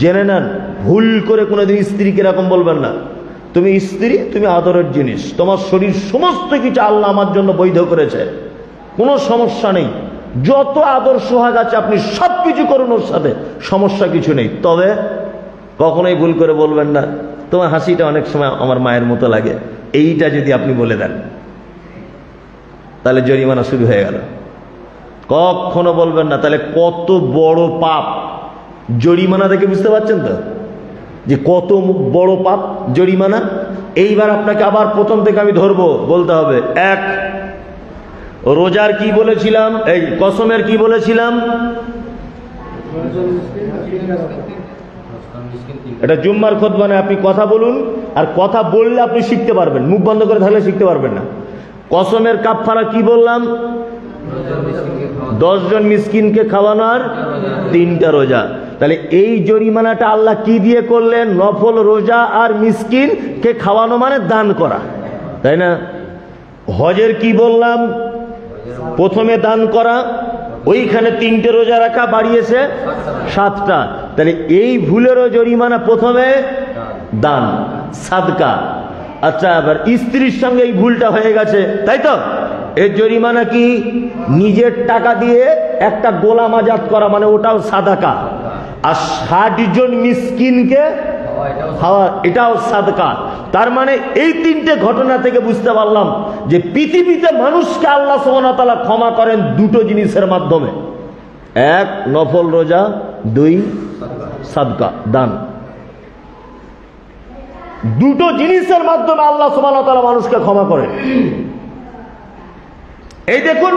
জেনে নেন, ভুল করে কোনোদিন স্ত্রীকে এরকম বলবেন না, তুমি স্ত্রী, তুমি আদরের জিনিস, তোমার শরীর সমস্ত কিছু আল্লাহ আমার জন্য বৈধ করেছে, কোনো সমস্যা নেই, যত আদর সোহাগ আছে আপনি সব কিছু করুন ওর সাথে, সমস্যা কিছু নেই। তবে কখনোই ভুল করে বলবেন না, তোমার হাসিটা অনেক সময় আমার মায়ের মতো লাগে, এইটা যদি আপনি বলে দেন তাহলে জরিমানা শুরু হয়ে গেল। কখনো বলবেন না, তাহলে কত বড় পাপ। জরিমানা দেখে বুঝতে পারছেন তো যে কত বড় পাপ জরিমানা। এইবার আপনাকে আবার প্রথম থেকে আমি ধরবো, বলতে হবে। এক, রোজার কি বলেছিলাম, এই কসমের কি বলেছিলাম? এটা জুম্মার খুতবা, আপনি কথা বলুন, আর কথা বললে আপনি শিখতে পারবেন, মুখ বন্ধ করে থাকলে শিখতে পারবেন না। কসমের কাফারা কি বললাম? 10 জন মিসকিনকে খাওয়ানো আর 3টা রোজা। তাহলে এই জরিমানাটা আল্লাহ কি দিয়ে করলেন? নফল রোজা আর মিসকিনকে খাওয়ানো মানে দান করা, তাই না? হজের কি বললাম? প্রথমে দান করা, ওইখানে 3টে রোজা রাখা, বাড়িয়েছে 7টা। তাহলে এই ভুলেরও জরিমানা প্রথমে দান, সাদকা। আচ্ছা, এবার স্ত্রীর সঙ্গে এই ভুলটা হয়ে গেছে, তাই তো? এর জরিমানা কি? নিজের টাকা দিয়ে একটা গোলাম আজাদ করা, মানে ওটাও সাদাকা। আর 60 জন মিসকিনকে খাওয়া, এটাও সাদকা। তার মানে এই 3টে ঘটনা থেকে বুঝতে পারলাম যে পৃথিবীতে মানুষকে আল্লাহ সুবহানাহু ওয়া তাআলা ক্ষমা করেন 2টো জিনিসের মাধ্যমে। 1 নফল রোজা, 2 সাদকা, দান। 2টো জিনিসের মাধ্যমে আল্লাহ সুবহানাহু ওয়া তাআলা মানুষকে ক্ষমা করেন। এই দেখুন,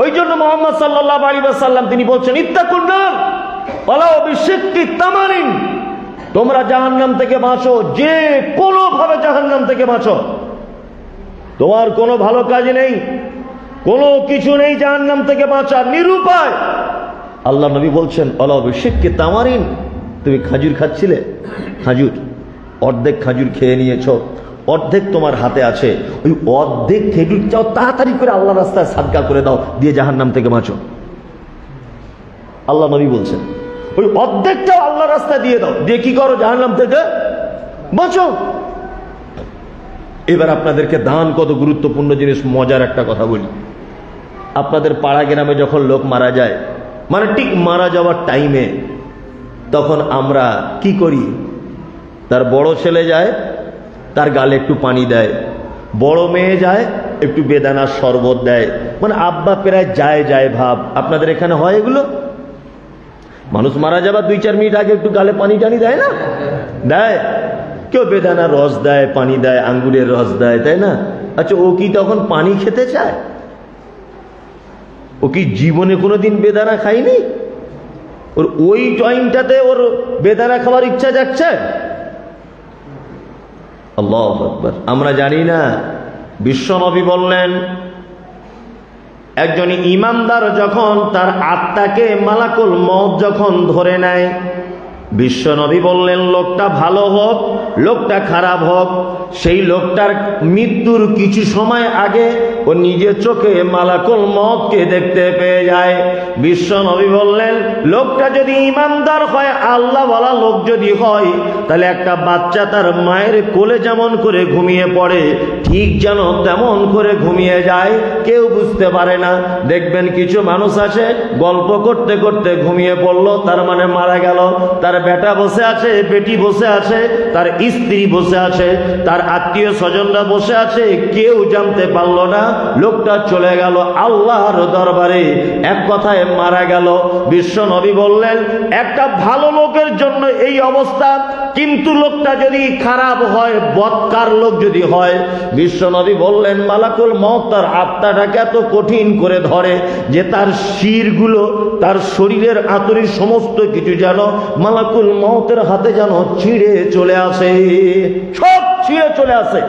ওই জন্য মুহাম্মদ সাল্লাল্লাহু আলাইহি ওয়াসাল্লাম তিনি বলছেন, ইত্তাকুন নার ওয়ালাউ বিশিক্কি তামারিন, তোমরা জাহান্নাম থেকে বাঁচো, যে কোনো ভাবে জাহান্নাম থেকে বাঁচো। তোমার কোনো ভালো কাজ নেই, কোনো কিছু নেই জাহান্নাম থেকে বাঁচার, নিরুপায়। আল্লাহ নবী বলছেন, ওয়ালাউ বিশিক্কি তামারিন, তুমি খাজুর খাচ্ছিলে, খাজুর অর্ধেক খাজুর খেয়ে নিয়েছো, অর্ধেক তোমার হাতে আছে, ওই অর্ধেক খেজুর চাও তাড়াতাড়ি করে আল্লাহ রাস্তায় সাদকা করে দাও, দিয়ে জাহান্নাম থেকে বাঁচো। আল্লাহ নবী বলছেন, ওই অর্ধেকটাও আল্লাহ রাস্তায় দিয়ে দাও, দিয়ে কি করো? জাহান্নাম থেকে বাঁচো। এবার আপনাদেরকে দান কত গুরুত্বপূর্ণ জিনিস, মজার একটা কথা বলি। আপনাদের পাড়া গ্রামে যখন লোক মারা যায়, মানে ঠিক মারা যাওয়ার টাইমে, তখন আমরা কি করি? তার বড় ছেলে যায়, তার গালে একটু পানি দেয়, বড় মেয়ে যায়, একটু বেদানার শরবত দেয়, মানে আব্বা প্রায় যায় যায় ভাব। আপনাদের এখানে হয় এগুলো? মানুষ মারা যাবার 2-4 মিনিট আগে একটু গালে পানি টানি দেয় না? দেয়। কেউ বেদানার রস দেয়, পানি দেয়, আঙ্গুরের রস দেয়, তাই না? আচ্ছা, ও কি তখন পানি খেতে চায়? ও কি জীবনে কোনোদিন বেদানা খায়নি? ওর ওই টাইমটাতে ওর বেদানা খাওয়ার ইচ্ছা যাচ্ছে? আল্লাহু আকবার। আমরা জানি না, বিশ্বনবী বললেন, একজন ইমানদার যখন তার আত্মাকে মালাকুল মউত যখন ধরে নেয়, বিশ্বনবী বললেন, লোকটা ভালো হোক, লোকটা খারাপ হোক, সেই লোকটার মৃত্যুর কিছু সময় আগে ও নিজের চোখে মালাকুল মউতকে দেখতে পেয়ে যায়। বিশ্বনবী বললেন, লোকটা যদি ইমানদার হয়, আল্লাহওয়ালা লোক যদি হয়, তাহলে একটা বাচ্চা তার মায়ের কোলে যেমন করে ঘুমিয়ে পড়ে, ঠিক যেন তেমন করে ঘুমিয়ে যায়, কেউ বুঝতে পারে না। দেখবেন কিছু মানুষ আছে, গল্প করতে করতে ঘুমিয়ে পড়লো, তার মানে মারা গেল। তার বেটা বসে আছে, বেটি বসে আছে, তার স্ত্রী বসে আছে, তার আত্মীয় স্বজনরা বসে আছে, কেউ জানতে পারলো না, লোকটা চলে গেল আল্লাহর দরবারে, এক কথায় মারা গেল। বিশ্ব নবী বললেন, একটা ভালো লোকের জন্য এই অবস্থা, কিন্তু লোকটা যদি খারাপ হয়, বদকার লোক যদি হয়, বিশ্ব নবী বললেন, মালাকুল মউত তার আত্মাটাকে এত কঠিন করে ধরে যে তার শিরগুলো, তার শরীরের আতরির সমস্ত কিছু যেন মালাকুল মউতের হাতে যেন ছিঁড়ে চলে আসে, সব ছিঁড়ে চলে আসে,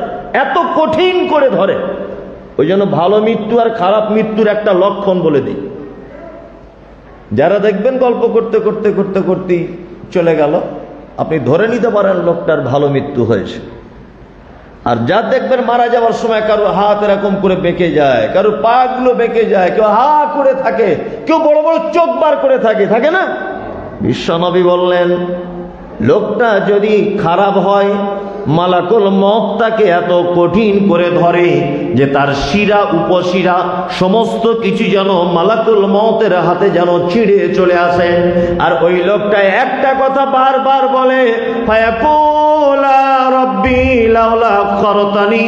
এত কঠিন করে ধরে। ওই জন্য ভালো মৃত্যু আর খারাপ মৃত্যুর একটা লক্ষণ বলে দিই। যারা দেখবেন গল্প করতে করতে করতে করতে চলে গেল, আপনি ধরে নিতে পারেন লোকটার ভালো মৃত্যু হয়েছে। আর যা দেখবেন মারা যাওয়ার সময় কারো হাত এরকম করে বেঁকে যায়, কারো পা গুলো বেঁকে যায়, কেউ হা করে থাকে, কেউ বড় বড় চোখ বার করে থাকে, থাকে না? বিশ্বনবী বললেন, লোকটা যদি খারাপ হয়, মালাকুল মউত তাকে এত কঠিন করে ধরে যে তার শিরা উপশিরা সমস্ত কিছু যেন মালাকুল মউতের হাতে যেন ছিঁড়ে চলে আসে। আর ওই লোকটা একটা কথা বারবার বলে, ফায়াকুলা রব্বি লাউলা আখখারতানি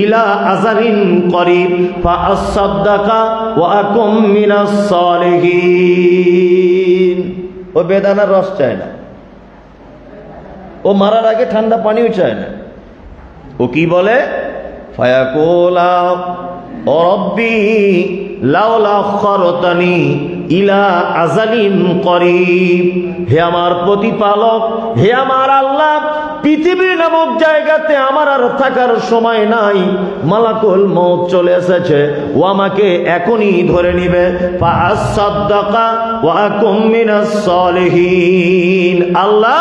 ইলা আজালিন করিব ফাআসাদদাকা ওয়া আকুম মিনাস সালিহিন। ও বেদানার রস চায় না, ও মারার আগে ঠান্ডা পানিও চায় না। ও কি বলে? ফায়াকুলা ও রব্বি লাউলা আখখারতানি ইলা আজালিন করিব, হে আমার প্রতিপালক, হে আমার আল্লাহ, পৃথিবী নামক জায়গাতে আমার আর থাকার সময় নাই, মালাকুল মউত চলে এসেছে, ও আমাকে এখনই ধরে নিবে। ফাআসাদদাকা ওয়া আকুম মিনাস সালিহিন। আল্লাহ,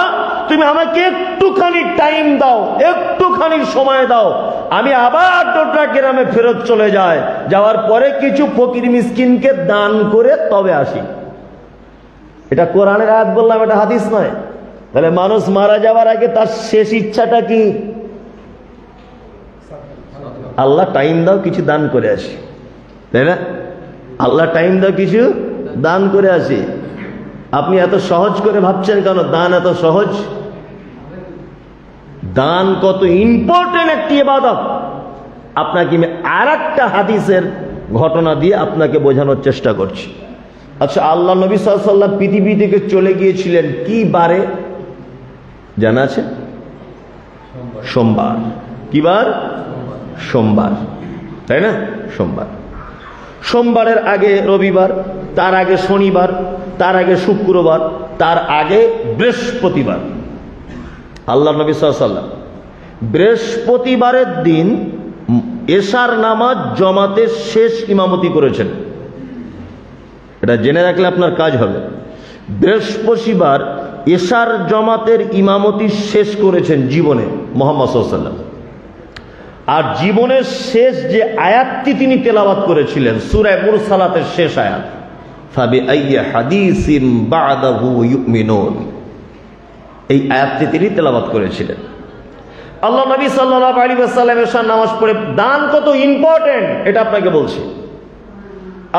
তুমি আমাকে একটুখানি টাইম দাও, একটুখানি সময় দাও, আমি আবার টোটা গ্রামে ফেরত চলে যাই, যাওয়ার পরে কিছু ফকির মিসকিনকে দান করে তবে আসি। এটা কোরআনের আয়াত বললাম, এটা হাদিস নয়। তাহলে মানুষ মারা যাওয়ার আগে তার শেষ ইচ্ছাটা কি? আল্লাহ টাইম দাও, কিছু দান করে আসি, তাই না? আল্লাহ টাইম দাও, কিছু দান করে আসি। আপনি এত সহজ করে ভাবছেন কেন? দান এত সহজ? দান কত ইম্পর্টেন্ট একটি ইবাদত, আপনাকে আমি আর একটা হাদিসের ঘটনা দিয়ে আপনাকে বোঝানোর চেষ্টা করছি। আচ্ছা, আল্লাহ নবী সাল্লাল্লাহু আলাইহি ওয়াসাল্লাম পৃথিবী থেকে চলে গিয়েছিলেন কি বারে জানা আছে? সোমবার। কি বার? সোমবার, তাই না? সোমবার। সোমবারের আগে রবিবার, তার আগে শনিবার, তার আগে শুক্রবার, তার আগে বৃহস্পতিবার। আল্লাহ নবী সাল্লাল্লাহু আলাইহি ওয়াসাল্লাম বৃহস্পতিবারের দিন এশার নামাজ জমাতের শেষ ইমামতি করেছেন। এটা জেনে রাখলে আপনার কাজ হবে। বৃহস্পতিবার এশার জমাতের ইমামতি শেষ করেছেন জীবনে মুহাম্মদ সাল্লাল্লাহু আলাইহি ওয়াসাল্লাম। আর জীবনের শেষ যে আয়াতটি তিনি তেলাওয়াত করেছিলেন, সূরা মুরসালাতের শেষ আয়াত, ফাবিআইয়ি হাদিসিন বা'দাহু ইউমিনুন, এই আয়াতটি তিনি তেলাওয়াত করেছিলেন। আল্লাহ নবী সাল্লাল্লাহু আলাইহি ওয়াসাল্লাম এশার নামাজ পড়ে দান কত ইম্পর্টেন্ট এটা আপনাকে বলছি।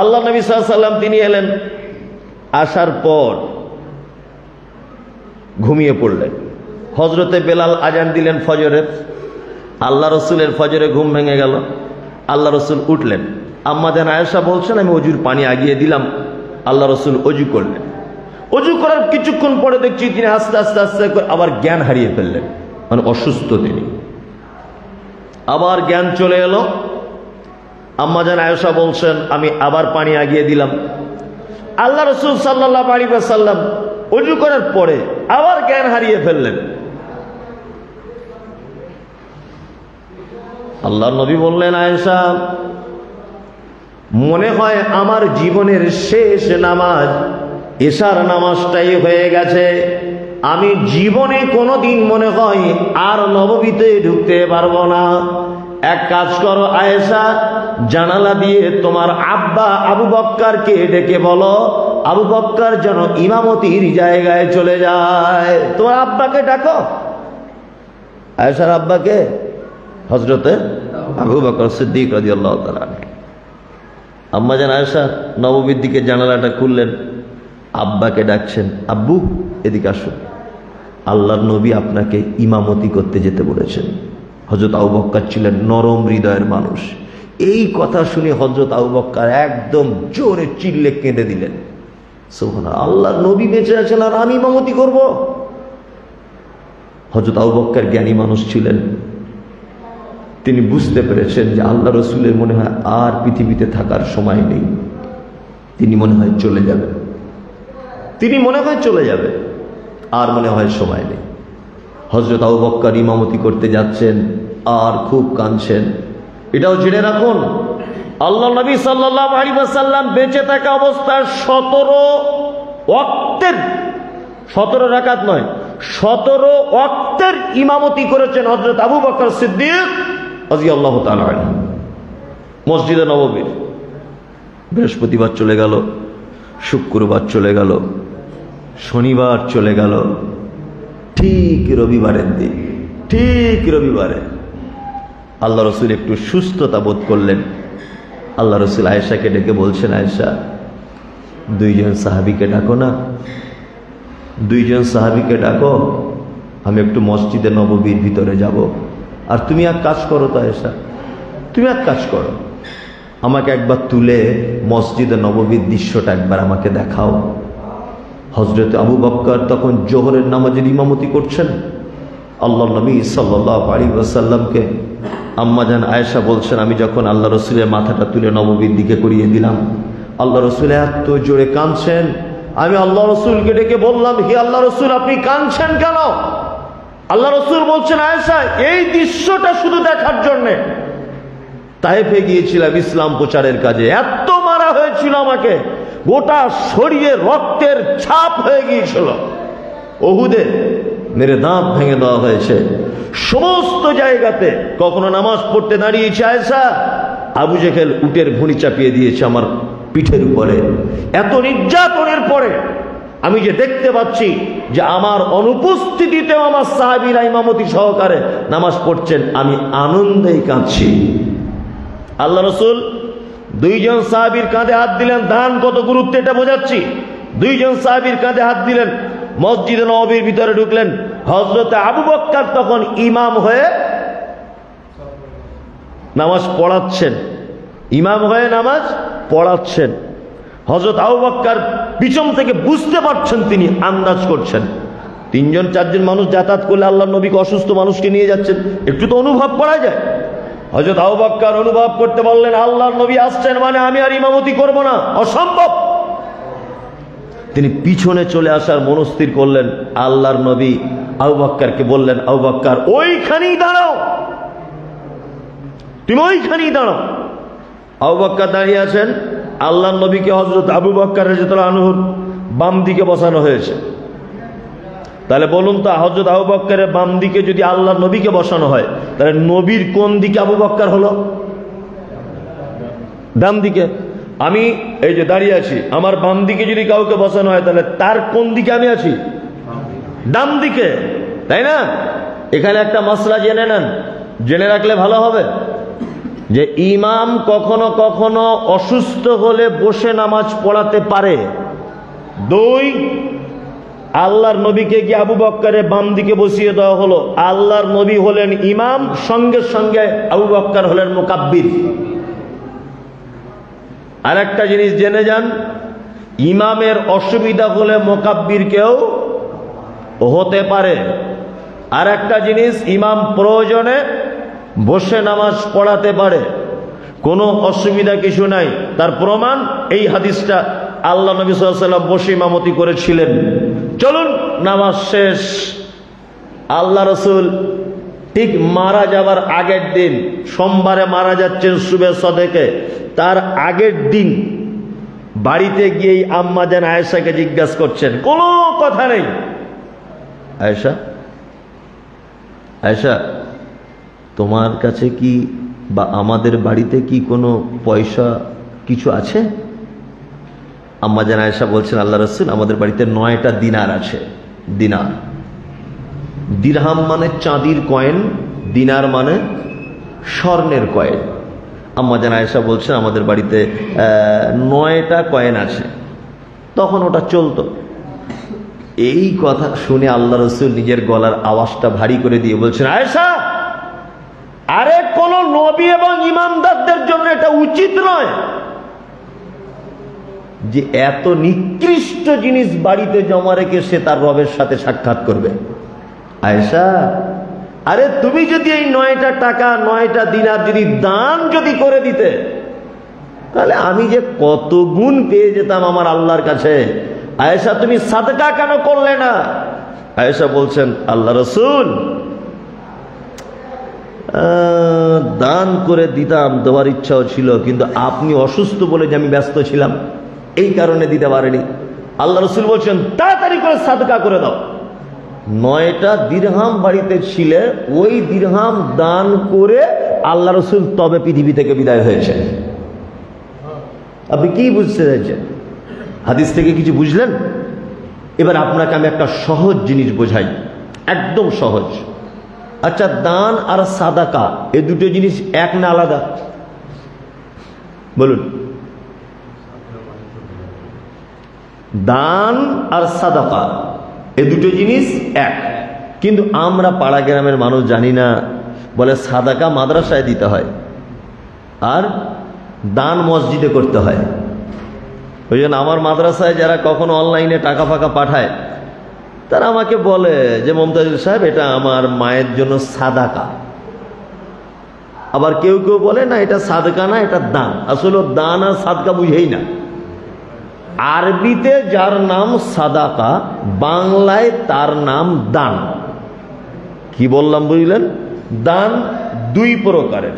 আল্লাহ নবী সাল্লাল্লাহু আলাইহি ওয়াসাল্লাম তিনি এলেন, আসার পর ঘুমিয়ে পড়লেন। হযরতে বেলাল আজান দিলেন ফজরের। আল্লাহ রসুলের ফজরে ঘুম ভেঙে গেল। আল্লাহ রসুল উঠলেন। আম্মা জান আয়েশা বলছেন, আমি অজুর পানি আগিয়ে দিলাম। আল্লাহ রসুল অজু করলেন। অজু করার কিছুক্ষণ পরে দেখছি তিনি আস্তে আস্তে আস্তে আবার জ্ঞান হারিয়ে ফেললেন, মানে অসুস্থ তিনি। আবার জ্ঞান চলে এলো। আম্মা জান আয়েশা বলছেন, আমি আবার পানি আগিয়ে দিলাম। আল্লাহ রসুল সাল্লাল্লাহু আলাইহি ওয়াসাল্লাম অজু করার পরে আবার জ্ঞান হারিয়ে ফেললেন। আল্লাহ নবী বললেন, আয়েশা, মনে হয় আমার জীবনের শেষ নামাজ এশার নামাজটাই হয়ে গেছে। আমি জীবনে কোনোদিন মনে হয় আর নববীতে ঢুকতে পারবো না। এক কাজ করো আয়েশা, জানালা দিয়ে তোমার আব্বা আবু বক্করকে ডেকে বলো, আবু বক্কর যেন ইমামতির জায়গায় চলে যায়। তোমার আব্বাকে ডাকো। আয়েশার আব্বাকে হযরতে আবু বকর সিদ্দিক রাদিয়াল্লাহু তাআলা। আম্মা জান আয়েশা নববীর দিকে জানালাটা খুললেন, আব্বাকে ডাকছেন, আব্বু এদিকে আসুন, আল্লাহর নবী আপনাকে ইমামতি করতে যেতে বলেছেন। হযরত আবু বকর ছিলেন নরম হৃদয়ের মানুষ। এই কথা শুনে হযরত আবু বকর একদম জোরে চিল্লে কেঁদে দিলেন, সুবহানাল্লাহ, আল্লাহর নবী বেঁচে আছেন আর আমি ইমামতি করব? হযরত আবু বকর জ্ঞানী মানুষ ছিলেন। তিনি বুঝতে পেরেছেন যে আল্লাহ রসুলের মনে হয় আর পৃথিবীতে থাকার সময় নেই, তিনি মনে হয় চলে যাবেন। তিনি মনে হয় চলে যাবে, আর মনে হয় সময় নেই। হযরত আবু বকর ইমামতি করতে যাচ্ছেন আর খুব কাঁদছেন। এটাও জেনে রাখুন, আল্লাহ নবী সাল্লাল্লাহু আলাইহি ওয়াসাল্লাম বেঁচে থাকা অবস্থায় ওয়াক্তের 17 রাকাত নয়, 17 ওয়াক্তের ইমামতি করেছেন হযরত আবু বকর সিদ্দিক রাদিয়াল্লাহু তাআলা আনহু মসজিদে নববীর। বৃহস্পতিবার চলে গেল, শুক্রবার চলে গেল, শনিবার চলে গেল, ঠিক রবিবারের দিন, ঠিক রবিবারে আল্লাহ রসুল একটু সুস্থতা বোধ করলেন। আল্লাহ রসুল আয়েশাকে ডেকে বলছেন, আয়েশা, 2 জন সাহাবীকে ডাকো না, 2 জন সাহাবীকে ডাকো, আমি একটু মসজিদে নববীর ভিতরে যাব। আর তুমি এক কাজ করো তো আয়েশা, তুমি এক কাজ করো, আমাকে একবার তুলে মসজিদে নববীর দৃশ্যটা একবার আমাকে দেখাও। হযরত আবু বকর তখন জোহরের নামাজের ইমামতি করছেন। আল্লাহর নবী সাল্লাল্লাহু আলাইহি ওয়াসাল্লামকে আম্মাজান আয়েশা বলছেন, আমি যখন আল্লাহ রসুলের মাথাটা তুলে নববীর দিকে করিয়ে দিলাম, আল্লাহ রসুল এত জোরে কাঁদছেন। আমি আল্লাহ রসুলকে ডেকে বললাম, হে আল্লাহ রসুল, আপনি কাঁদছেন কেন? আল্লাহ রসুল বলছেন, আয়েশা, এই দৃশ্যটা শুধু দেখার জন্যে তায়েফে গিয়েছিলাম ইসলাম প্রচারের কাজে, এত মারা হয়েছিল আমাকে, গোটা শরীরে রক্তের ছাপ হয়ে গিয়েছিল। উহুদে মেরে দাঁত ভেঙে দেওয়া হয়েছে, সমস্ত জায়গাতে। কখনো নামাজ পড়তে দাঁড়িয়েছে আয়েশা, আবু জেহেল উটের ভুঁড়ি চাপিয়ে দিয়েছে আমার পিঠের উপরে। এত নির্যাতনের পরে আমি যে দেখতে পাচ্ছি যে আমার অনুপস্থিতিতেও আমার সাহাবীরা ইমামতি সহকারে নামাজ পড়ছেন, আমি আনন্দেই কাঁদছি। আল্লাহ রসুল 2 জন সাহাবীর কাঁধে হাত দিলেন। দান কত গুরুত্ব এটা বোঝাচ্ছি। 2 জন সাহাবীর কাঁধে হাত দিলেন, মসজিদে নববীর ভিতরে ঢুকলেন। হযরত আবু বকর তখন ইমাম হয়ে নামাজ পড়াচ্ছেন, ইমাম হয়ে নামাজ পড়াচ্ছেন। হযরত আবু বকর পিছন থেকে বুঝতে পারছেন, তিনি আন্দাজ করছেন 3 জন 4 জন মানুষ যাতায়াত করলে আল্লাহর নবীকে অসুস্থ মানুষকে নিয়ে যাচ্ছেন, একটু তো অনুভব করা যায়। হযরত আবু বকর অনুভব করতে বললেন, আল্লাহর নবী আসছেন মানে আমি আর ইমামতি করব না, অসম্ভব। তিনি পিছনে চলে আসার মনস্থির করলেন। আল্লাহর নবী আবু বকরকে বললেন, আবু বকর ওইখানেই দাঁড়াও, তুমি ওইখানেই দাঁড়াও। আবু বকর দাঁড়িয়ে আছেন। আল্লাহর নবীকে হযরত আবু বকর রাদিয়াল্লাহু আনহুর বাম দিকে বসানো হয়েছে। তাহলে বলুন তো, হযরত আবু বকরের বাম দিকে যদি আল্লাহর নবীকে বসানো হয়, তাহলে নবীর কোন দিকে আবু বকর হলো? ডান দিকে। আমি এই যে দাঁড়িয়ে আছি, আমার বাম দিকে যদি কাউকে বসানো হয়, তাহলে তার কোন দিকে আমি আছি? ডান দিকে, তাই না? এখানে একটা মাসলা জেনে নেন, জেনে রাখলে ভালো হবে, যে ইমাম কখনো কখনো অসুস্থ হলে বসে নামাজ পড়াতে পারে। 2, আল্লাহর নবীকে গিয়ে আবু বকরের বাম দিকে বসিয়ে দেওয়া হলো। আল্লাহর নবী হলেন ইমাম, সঙ্গে সঙ্গে আবু বকর হলেন মুকাব্বির। আর একটা জিনিস জেনে যান, ইমামের অসুবিধা হলে মুকাব্বিরকেও হতে পারে। আর একটা জিনিস, ইমাম প্রয়োজনে বসে নামাজ পড়াতে পারে, কোনো অসুবিধা কিছু নাই। তার প্রমাণ এই হাদিসটা, আল্লাহ নবী সাল্লাল্লাহু আলাইহি ওয়াসাল্লাম বসে ইমামতি করেছিলেন। চলুন, নামাজ শেষ। আল্লাহ রসুল ঠিক মারা যাবার আগের দিন, সোমবারে মারা যাচ্ছেন শুবে সদেকে, তার আগের দিন বাড়িতে গিয়েই আম্মা জান আয়েশাকে জিজ্ঞাসা করছেন, কোনো কথা নেই, আয়েশা, আয়েশা, তোমার কাছে কি বা আমাদের বাড়িতে কি কোনো পয়সা কিছু আছে? আম্মা জান আয়েশা বলছেন, আল্লাহ রাসূল, আমাদের বাড়িতে 9টা দিনার আছে। দিনার, দিরহাম মানে চাঁদির কয়েন, দিনার মানে স্বর্ণের কয়েন। আম্মা জান আয়েশা বলছেন, আমাদের বাড়িতে 9টা কয়েন আছে। তখন ওটা চলতো। এই কথা শুনে আল্লাহ রাসূল নিজের গলার আওয়াজটা ভারী করে দিয়ে বলছেন, আয়েশা, আরে কোন নবী এবং ইমামদারদের জন্য এটা উচিত নয় যে এত নিকৃষ্ট জিনিস বাড়িতে জমা রেখে সে তার রবের সাথে সাক্ষাৎ করবে। আয়েশা, আরে তুমি যদি এই 9টা টাকা, 9টা দিনার যদি দান যদি করে দিতে, তাহলে আমি যে কত গুণ পেয়ে যেতাম আমার আল্লাহর কাছে। আয়েশা, তুমি সাদকা কেন করলে না? আয়েশা বলছেন, আল্লাহ রাসূল, দান করে দিতাম, দেওয়ার ইচ্ছাও ছিল, কিন্তু আপনি অসুস্থ বলে যে আমি ব্যস্ত ছিলাম, এই কারণে দিতে পারিনি। আল্লাহ রসুল বলছেন তাড়াতাড়ি করে সাদকা করে দাও। 9টা দিরহাম বাড়িতে ছিলে, ওই দিরহাম দান করে আল্লাহ রসুল তবে পৃথিবী থেকে বিদায় হয়েছে। আপনি কি বুঝতে চাইছেন? হাদিস থেকে কিছু বুঝলেন? এবার আপনাকে আমি একটা সহজ জিনিস বোঝাই, একদম সহজ। আচ্ছা, দান আর সাদাকা এই দুটো জিনিস এক না আলাদা? বলুন। দান আর সাদাকা এই দুটো জিনিস এক, কিন্তু আমরা পাড়া গ্রামের মানুষ জানি না, বলে সাদাকা মাদ্রাসায় দিতে হয় আর দান মসজিদে করতে হয়। ওই জন্য আমার মাদ্রাসায় যারা কখনো অনলাইনে টাকা ফাঁকা পাঠায়, তারা আমাকে বলে যে মমতাজুল সাহেব, এটা আমার মায়ের জন্য সাদাকা। আবার কেউ কেউ বলে না, এটা সাদকা না, এটা দান। আসলে দান আর সাদকা বুঝেই না। আরবিতে যার নাম সাদাকা, বাংলায় তার নাম দান। কি বললাম বুঝলেন? দান দুই প্রকারের,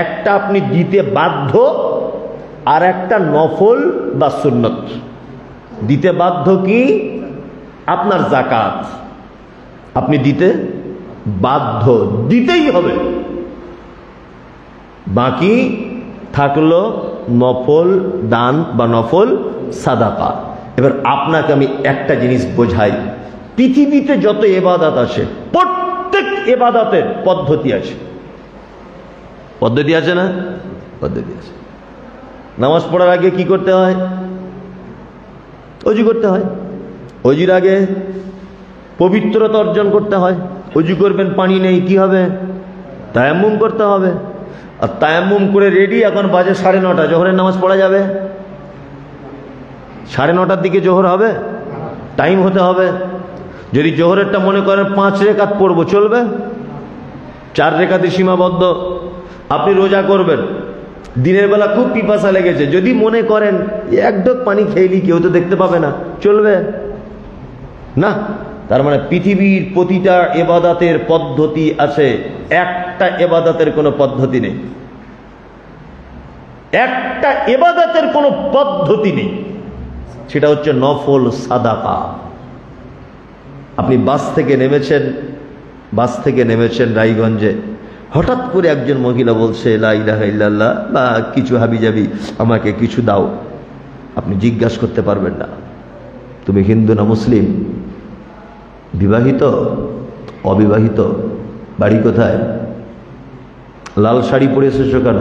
একটা আপনি দিতে বাধ্য, আর একটা নফল বা সুন্নত। দিতে বাধ্য কি? আপনার যাকাত আপনি দিতে বাধ্য, দিতেই হবে। বাকি থাকলো নফল দান বা নফল সাদাকা। এবার আপনাকে আমি একটা জিনিস বোঝাই, পৃথিবীতে যত ইবাদত আছে, প্রত্যেক ইবাদতের পদ্ধতি আছে। পদ্ধতি আছে না? পদ্ধতি আছে। নামাজ পড়ার আগে কি করতে হয়? ওযু করতে হয়। ওযুর আগে পবিত্রতা অর্জন করতে হয়। ওযু করবেন, পানি নেই, কি হবে? তায়াম্মুম করতে হবে। আর তায়াম্মুম করে রেডি, এখন বাজে 9:30, জোহরের নামাজ পড়া যাবে? 9:30টার দিকে জোহর হবে? টাইম হতে হবে। যদি জোহরেরটা মনে করেন 5 রেকাত পড়বো, চলবে? 4 রেকাতে সীমাবদ্ধ। আপনি রোজা করবেন, দিনের বেলা খুব পিপাসা লেগেছে, যদি মনে করেন এক ঢোক পানি খেয়েলি, কেউ তো দেখতে পাবে না, চলবে না। তার মানে পৃথিবীর প্রতিটা ইবাদতের পদ্ধতি আছে, একটা ইবাদতের কোনো পদ্ধতি নেই। একটা ইবাদতের কোনো পদ্ধতি নেই, সেটা হচ্ছে নফল সাদাকা। আপনি বাস থেকে নেমেছেন রায়গঞ্জে, হঠাৎ করে একজন মহিলা বলছে লা ইলাহা ইল্লাল্লাহ বা কিছু হাবিজাবি, আমাকে কিছু দাও। আপনি জিজ্ঞাসা করতে পারবেন না তুমি হিন্দু না মুসলিম, বিবাহিত, অবিবাহিত, বাড়ি কোথায়, লাল শাড়ি পরে এসেছো কেন,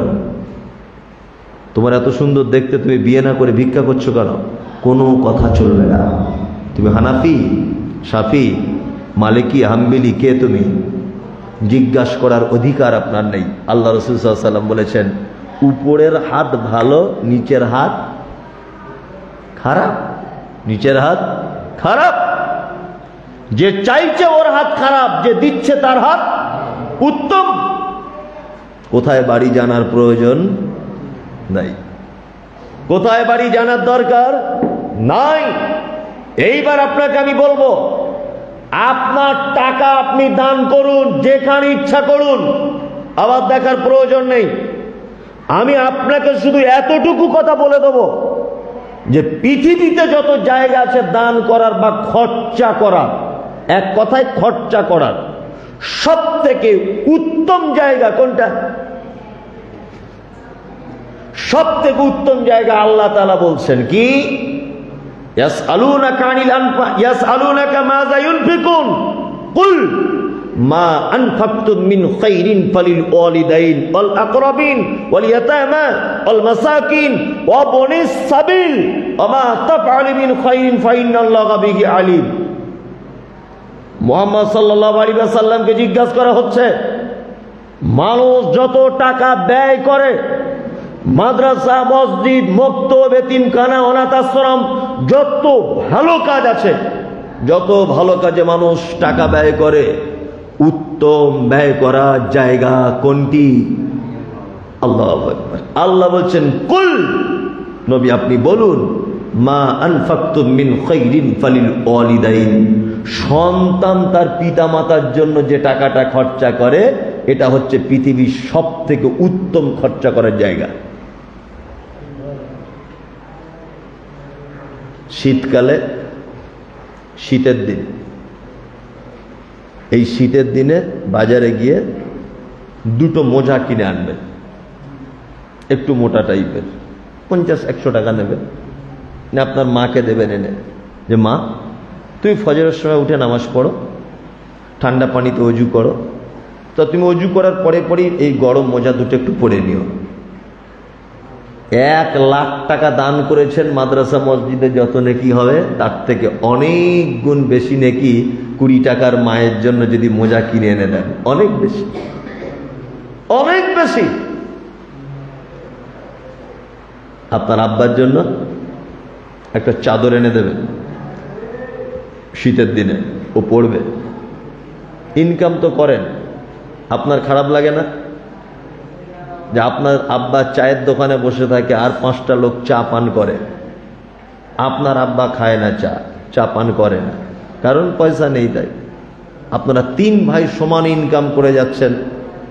তোমার এত সুন্দর দেখতে, তুমি বিয়ে না করে ভিক্ষা করছো কেন? কোনো কথা চলবে না। তুমি হানাফি, শাফি, মালিকি, হাম্বলি, কে তুমি? জিজ্ঞাসা করার অধিকার আপনার নেই। আল্লাহ রাসূল সাল্লাল্লাহু আলাইহি ওয়াসাল্লাম বলেছেন, উপরের হাত ভালো, নিচের হাত খারাপ। নিচের হাত খারাপ। যে চাইছে ওর হাত খারাপ, যে দিচ্ছে তার হাত উত্তম। কোথায় বাড়ি জানার প্রয়োজন নাই, কোথায় বাড়ি জানার দরকার নাই। এইবার আপনাকে আমি বলবো, আপনার টাকা আপনি দান করুন, যেখানে ইচ্ছা করুন, আবার দেখার প্রয়োজন নেই। আমি আপনাকে শুধু এতটুকু কথা বলে দেব যে পৃথিবীতে যত জায়গা আছে দান করার বা খরচা করার, এক কথায় খরচা করার সব থেকে উত্তম জায়গা কোনটা? সব থেকে উত্তম জায়গা আল্লাহ তাআলা বলছেন কি? ইয়াসআলুনাকা আনিল আনফা ইয়াসআলুনাকা মাযা ইউনফিকুন কুল মা আনফাকতুম মিন খাইরিন ফালিল ওয়ালিদাইন ওয়াল আকরাবিন ওয়াল ইয়াতামা ওয়াল মাসাকিন ওয়া বনিস সাবিল ওয়া মা তাফআলু মিন খাইরিন ফাইন্নাল্লাহা বিহি আলিম। মুহাম্মদ সাল্লাল্লাহু আলাইহি ওয়াসাল্লামকে জিজ্ঞাসা করা হচ্ছে, মানুষ যত টাকা ব্যয় করে, মাদ্রাসা, মসজিদ, মক্তব, এতিমখানা, অনাথ আশ্রম, যত ভালো কাজ আছে, যত ভালো কাজে মানুষ টাকা ব্যয় করে, উত্তম ব্যয় করার জায়গা কোনটি? আল্লাহু আকবার। আল্লাহ বলছেন, কুল, নবী আপনি বলুন, মা আনফাকতুম মিন খাইরিন ফালিল ওয়ালিদাইন। সন্তান তার পিতা মাতার জন্য যে টাকাটা খরচা করে, এটা হচ্ছে পৃথিবীর সব থেকে উত্তম খরচা করার জায়গা। শীতকালে শীতের দিন, এই শীতের দিনে বাজারে গিয়ে দুটো মোজা কিনে আনবেন, একটু মোটা টাইপের, 50-100 টাকা নেবেন, না আপনার মাকে দেবেন এনে, যে মা তুমি ফজরের সময় উঠে নামাজ পড়ো, ঠান্ডা পানিতে অজু করো, তো তুমি অজু করার পরে পরেই এই গরম মোজা দুটো একটু পরে নিও। 1 লাখ টাকা দান করেছেন, মাদ্রাসা মসজিদে যত নেকি হবে তার থেকে অনেক গুণ বেশি নেকি 20 টাকার মায়ের জন্য যদি মোজা কিনে এনে দেন, অনেক বেশি, অনেক বেশি। আপনার আব্বার জন্য একটা চাদর এনে দেবেন, শীতের দিনে ও পড়বে। ইনকাম তো করেন, আপনার খারাপ লাগে না যে আপনার আব্বা চায়ের দোকানে বসে থাকে আর 5টা লোক চা পান করে, আপনার আব্বা খায় না চা পান করে না, কারণ পয়সা নেই। তাই আপনারা 3 ভাই সমান ইনকাম করে যাচ্ছেন,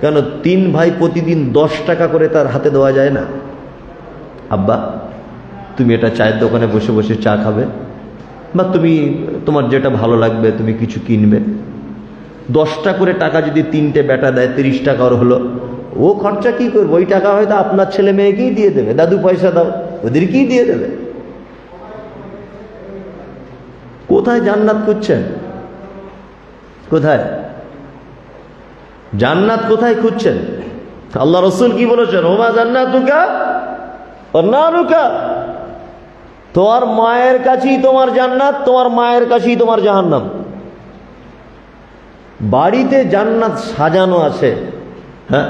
কেন 3 ভাই প্রতিদিন 10 টাকা করে তার হাতে দেওয়া যায় না? আব্বা তুমি এটা চায়ের দোকানে বসে বসে চা খাবে, বা তুমি তোমার যেটা ভালো লাগবে তুমি কিছু কিনবে, 10টা করে টাকা যদি 3টে বেটা দেয় 30 টাকা ওর হলো, ও খরচা কি করবে? ওই টাকা হয়তো আপনার ছেলে মেয়েকেই দিয়ে দেবে, দাদু পয়সা দাও, ওদেরকেই দিয়ে দেবে। কোথায় জান্নাত খুঁজছেন? কোথায় জান্নাত, কোথায় খুঁজছেন? আল্লাহ রসুল কি বলেছেন? ওমা জান্নাতুকা ওয়া নারুকা, তোমার মায়ের কাছেই তোমার জান্নাত, তোমার মায়ের কাছেই তোমার জাহান্নাম। বাড়িতে জান্নাত সাজানো আছে, হ্যাঁ,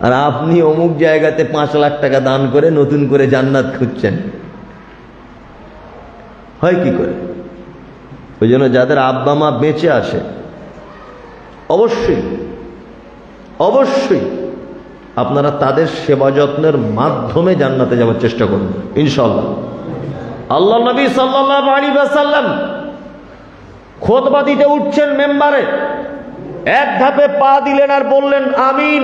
আর আপনি অমুক জায়গাতে 5 লাখ টাকা দান করে নতুন করে জান্নাত খুঁজছেন, হয় কি করে? ওই জন্য যাদের আব্বা মা বেঁচে আছে অবশ্যই অবশ্যই আপনারা তাদের সেবা যত্নের মাধ্যমে জান্নাতে যাওয়ার চেষ্টা করুন ইনশাআল্লাহ। আল্লাহ নবী সাল্লাল্লাহু আলাইহি ওয়াসাল্লাম খুতবা দিতে উঠছেন মেম্বারে, এক ধাপে পা দিলেন আর বললেন আমিন,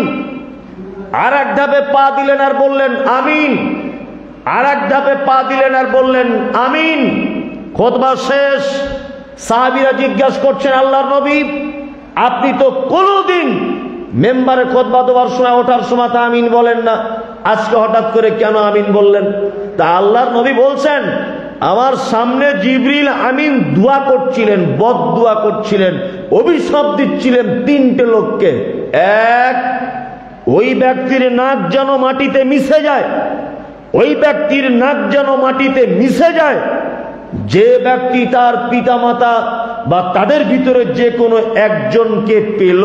আর এক ধাপে পা দিলেন আর বললেন আমিন, আর এক ধাপে পা দিলেন আর বললেন আমিন। খুতবা শেষ, সাহাবীরা জিজ্ঞাসা করছেন আল্লাহর নবী আপনি তো কোনোদিন মেম্বারে খুতবা দেওয়ার সময় ওঠার সময় তা আমিন বলেন না, আজকে হঠাৎ করে কেন আমিন বললেন? তা আল্লাহর নবী বলছেন আমার সামনে জিবরিল আমিন দোয়া করছিলেন, বদদুয়া করছিলেন, অভিশাপ দিচ্ছিলেন 3টে লোককে। এক, ওই ব্যক্তির নাক যেন মাটিতে মিশে যায়, ওই ব্যক্তির নাক যেন মাটিতে মিশে যায় যে ব্যক্তি তার পিতামাতা বা তাদের ভিতরে যে কোনো একজনকে পেল,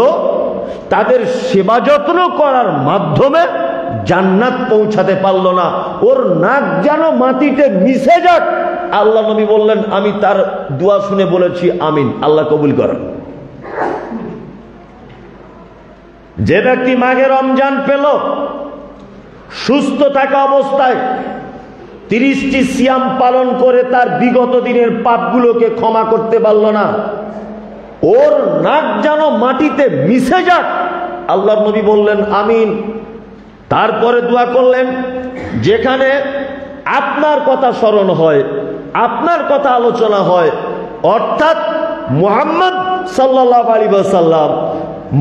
তাদের সেবা যত্ন করার মাধ্যমে জান্নাত পৌঁছাতে পারল না, ওর নাক যেন মাটিতে মিশে যাক। আল্লাহ নবী বললেন আমি তার দোয়া শুনে বলেছি আমিন, আল্লাহ কবুল করেন। যে ব্যক্তি মাঘে রমজান পেল, সুস্থ থাকা অবস্থায় 30টি সিয়াম পালন করে তার বিগত দিনের পাপগুলোকে ক্ষমা করতে পারল না, ওর নাক যেন মাটিতে মিশে যাক, আল্লাহর নবী বললেন আমিন। তারপরে দোয়া করলেন যেখানে আপনার কথা স্মরণ হয়, আপনার কথা আলোচনা হয়, অর্থাৎ মুহাম্মদ সাল্লাল্লাহু আলাইহি ওয়াসাল্লাম,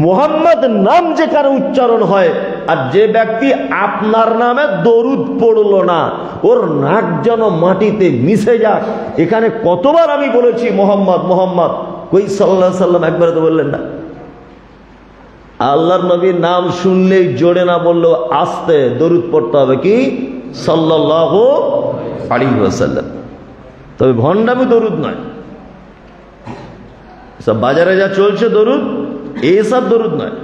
মুহাম্মদ নাম যেখানে উচ্চারণ হয়, আর যে ব্যক্তি আপনার নামে দরুদ পড়লো না, ওর নাক যেন মাটিতে মিশে যাক। এখানে কতবার আমি বলেছি মোহাম্মদ মোহাম্মদ, কই সাল্লাল্লাহু আলাইহি ওয়াসাল্লাম একবার তো বললেন না। আল্লাহর নবীর নাম শুনলেই জোরে না বললেও আস্তে দরুদ পড়তে হবে, কি সাল্লাল্লাহু আলাইহি ওয়াসাল্লাম। তবে ভণ্ডামি দরুদ নয়, সব বাজারে যা চলছে দরুদ, এইসব দরুদ নয়।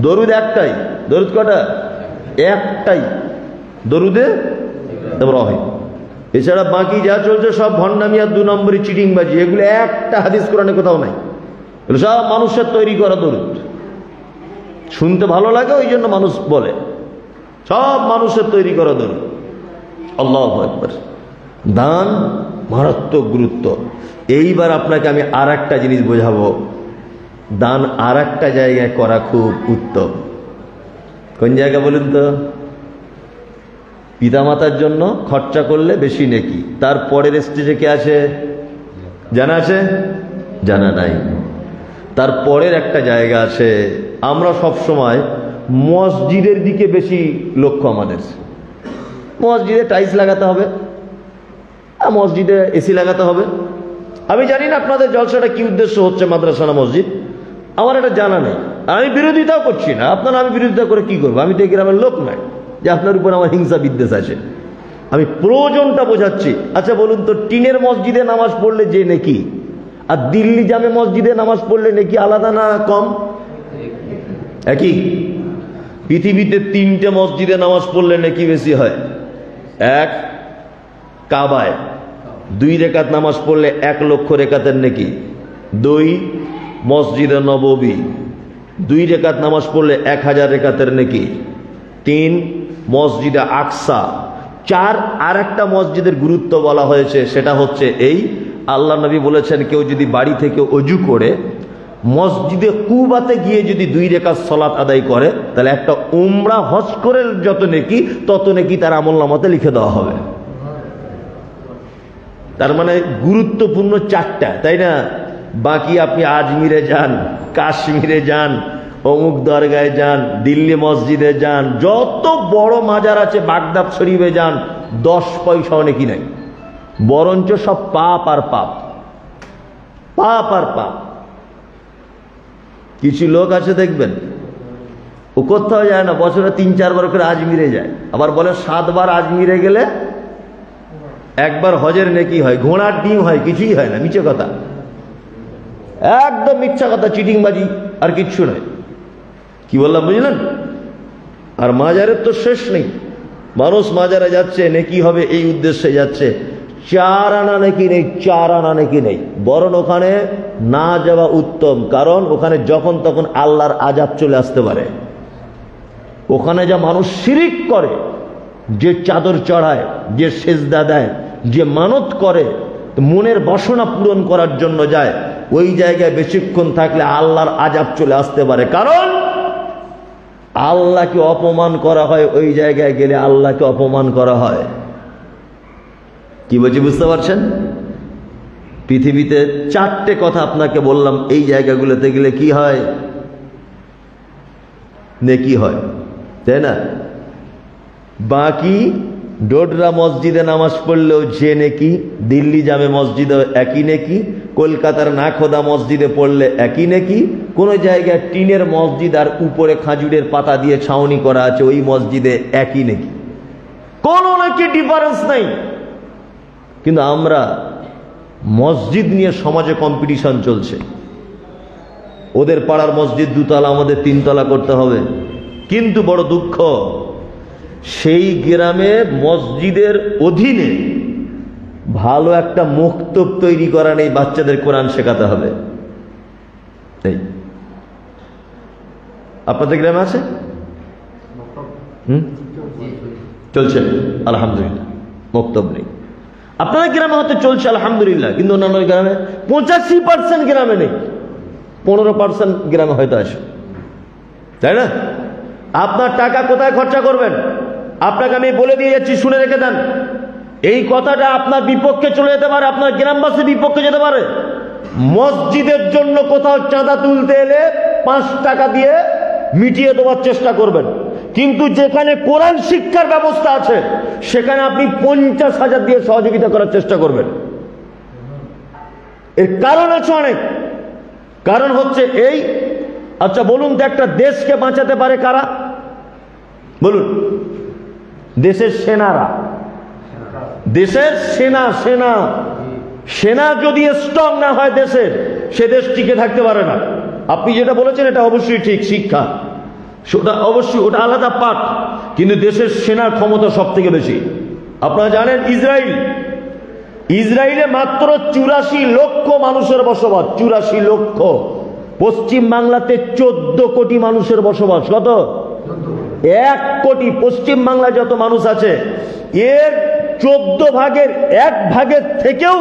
দরুদ একটাই। দরুদ কটা? একটাই, দরুদে ইব্রাহিম। এছাড়া বাকি যা চলছে সব ভণ্ডামি আর 2 নম্বরই চিটিংবাজি। এগুলো একটা হাদিস কোরআনে কোথাও নাই, এগুলো সব মানুষের তৈরি করা দরুদ। শুনতে ভালো লাগে ওই জন্য মানুষ বলে, সব মানুষের তৈরি করা দরুদ। আল্লাহু আকবার। দান মারাত্মক গুরুত্ব। এইবার আপনাকে আমি আর একটা জিনিস বোঝাবো, দান আর একটা জায়গায় করা খুব উত্তম। কোন জায়গা বলুন তো? পিতামাতার জন্য খরচা করলে বেশি নেকি, তারপরের স্টেজে কে আছে? জানা আছে? জানা নাই। তারপরের একটা জায়গা আছে, আমরা সব সময় মসজিদের দিকে বেশি লক্ষ্য আমাদের। মসজিদে টাইলস লাগাতে হবে, মসজিদে এসি লাগাতে হবে। আমি জানি না আপনাদের জলসাটা কি উদ্দেশ্য হচ্ছে, মাদ্রাসা না মসজিদ, আমার এটা জানা নেই। আমি বিরোধিতাও করছি না, আপনারা আমি বিরোধিতা করে কি করবো? আমি তো এই গ্রামের লোক নয় যে আপনার উপর আমার হিংসা বিদ্বেষ আছে। আমি প্রয়োজনটা বোঝাচ্ছি। আচ্ছা বলুন তো, টিনের মসজিদে নামাজ পড়লে যে নেকি, আর দিল্লি জামে মসজিদে নামাজ পড়লে নেকি আলাদা না কম? একই। পৃথিবীতে 3টে মসজিদে নামাজ পড়লে নেকি বেশি হয়। 1, কাবায় 2 রেকাত নামাজ পড়লে 1 লক্ষ রেকাতের নেকি। 2, মসজিদে নববী 2 রেকাত নামাজ পড়লে 1000 রেকাতের নেকি। 3, মসজিদে আকসা। 4, আর একটা মসজিদের গুরুত্ব বলা হয়েছে, সেটা হচ্ছে এই, আল্লাহ নবী বলেছেন কেউ যদি বাড়ি থেকে অজু করে মসজিদে কুবাতে গিয়ে যদি 2 রেকাত সালাত আদায় করে, তাহলে একটা উমরা হজ করে যত নেকি তত নেকি তার আমলনামাতে লিখে দেওয়া হবে। তার মানে গুরুত্বপূর্ণ 4টা, তাই না? বাকি আপনি আজমিরে যান, কাশ্মীরে যান, অমুক দরগায় যান, দিল্লি মসজিদে যান, যত বড় মাজার আছে, বাগদাদ শরীফে যান, 10 পয়সাও নেকি নাই, বরঞ্চ সব পাপ আর পাপ, পাপ আর পাপ। কিছু লোক আছে দেখবেন, ও কোথাও যায় না, বছরে 3-4 বার করে আজমিরে যায়, আবার বলে 7 বার আজমিরে গেলে 1 বার হজের নেকি হয়। ঘোড়ার ডিম হয়, কিছুই হয় না, মিছে কথা, একদম মিথ্যা কথা, চিটিংবাজি আর কিচ্ছু নয়। কি বললাম বুঝলেন? আর মাজারের তো শেষ নেই, মানুষ মাজারে যাচ্ছে, নেকি হবে এই উদ্দেশ্যে যাচ্ছে, 4 আনা নেকি নেই, 4 আনা নেকি নেই। বরং ওখানে না যাওয়া উত্তম, কারণ ওখানে যখন তখন আল্লাহর আযাব চলে আসতে পারে। ওখানে যা মানুষ শিরিক করে, যে চাদর চড়ায়, যে সেজদা দেয়, যে মানত করে, মনের বাসনা পূরণ করার জন্য যায়, ওই জায়গায় বেশিক্ষণ থাকলে আল্লাহর আযাব চলে আসতে পারে। কারণ আল্লাহকে অপমান করা হয়, ওই জায়গায় গেলে আল্লাহকে অপমান করা হয়। কি বলছি বুঝতে পারছেন? পৃথিবীতে 4টে কথা আপনাকে বললাম, এই জায়গাগুলোতে গেলে কি হয়? নেকি হয়, তাই না? বাকি ডোডরা মসজিদে নামাজ পড়লেও যে নেকি, দিল্লি জামে মসজিদে একই নেকি, কলকাতার নাখোদা মসজিদে পড়লে একই নেকি, কোন জায়গায় টিনের মসজিদ আর উপরে খাজুরের পাতা দিয়ে ছাউনি করা আছে, ওই মসজিদে একই নেকি, কোন নাকি ডিফারেন্স নাই। কিন্তু আমরা মসজিদ নিয়ে সমাজে কম্পিটিশন চলছে, ওদের পাড়ার মসজিদ 2 তলা, আমাদের 3 তলা করতে হবে। কিন্তু বড় দুঃখ, সেই গ্রামে মসজিদের অধীনে ভালো একটা মক্তব তৈরি করা নেই, বাচ্চাদের কোরআন শেখাতে হবে। আপনাদের গ্রামে আছে? চলছে আলহামদুলিল্লাহ, মক্তব নেই। আপনাদের গ্রামে হয়তো চলছে আলহামদুলিল্লাহ, কিন্তু অন্যান্য গ্রামে 85% গ্রামে নেই, 15% গ্রামে হয়তো আছে, তাই না? আপনার টাকা কোথায় খরচা করবেন? আপনাকে আমি বলে দিয়ে যাচ্ছি, শুনে রেখে দেন। এই কথাটা আপনার বিপক্ষে চলে যেতে পারে, আপনার গ্রামবাসীর বিপক্ষে যেতে পারে। মসজিদের জন্য কোথাও চাঁদা তুলতে এলে 5 টাকা দিয়ে মিটিয়ে দেওয়ার চেষ্টা করবেন, কিন্তু যেখানে কোরআন শিক্ষার ব্যবস্থা আছে সেখানে আপনি 50,000 দিয়ে সহযোগিতা করার চেষ্টা করবেন। এর কারণ আছে অনেক। কারণ হচ্ছে এই, আচ্ছা বলুন তো, একটা দেশকে বাঁচাতে পারে কারা? বলুন। দেশের সেনারা, দেশের সেনা যদি স্ট্রং না হয় দেশের, সে দেশ টিকে থাকতে পারে না। আপনি যেটা বলেছেন এটা অবশ্যই ঠিক, শিক্ষা সেটা অবশ্যই, ওটা আলাদা পাঠ, কিন্তু দেশের সেনার ক্ষমতা সব থেকে বেশি। আপনারা জানেন ইসরায়েলে মাত্র 84 লক্ষ মানুষের বসবাস, 84 লক্ষ। পশ্চিম বাংলাতে 14 কোটি মানুষের বসবাস। কত? 1 কোটি। পশ্চিম বাংলায় যত মানুষ আছে এর 14 ভাগের 1 ভাগের থেকেও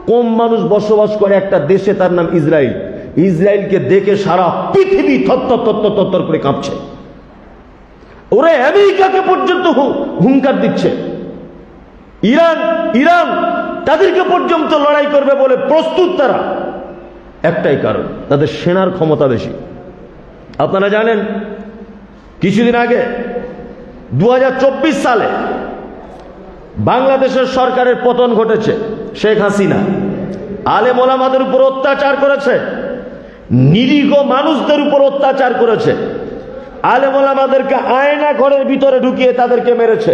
কম মানুষ বসবাস করে একটা দেশে, তার নাম ইসরায়েল। ইসরায়েলকে দেখে সারা পৃথিবী থরথর করে কাঁপছে। ওরা আমেরিকাকে পর্যন্ত হুঙ্কার দিচ্ছে। ইরান তাদেরকে পর্যন্ত লড়াই করবে বলে প্রস্তুত তারা, একটাই কারণ, তাদের সেনার ক্ষমতা বেশি। আপনারা জানেন কিছুদিন আগে 2024 সালে বাংলাদেশের সরকারের পতন ঘটেছে। শেখ হাসিনা আলেম ওলামাদের উপর অত্যাচার করেছে, নিরীহ মানুষদের উপর অত্যাচার করেছে, আলেম ওলামাদেরকে আয়না ঘরের ভিতরে ঢুকিয়ে তাদেরকে মেরেছে,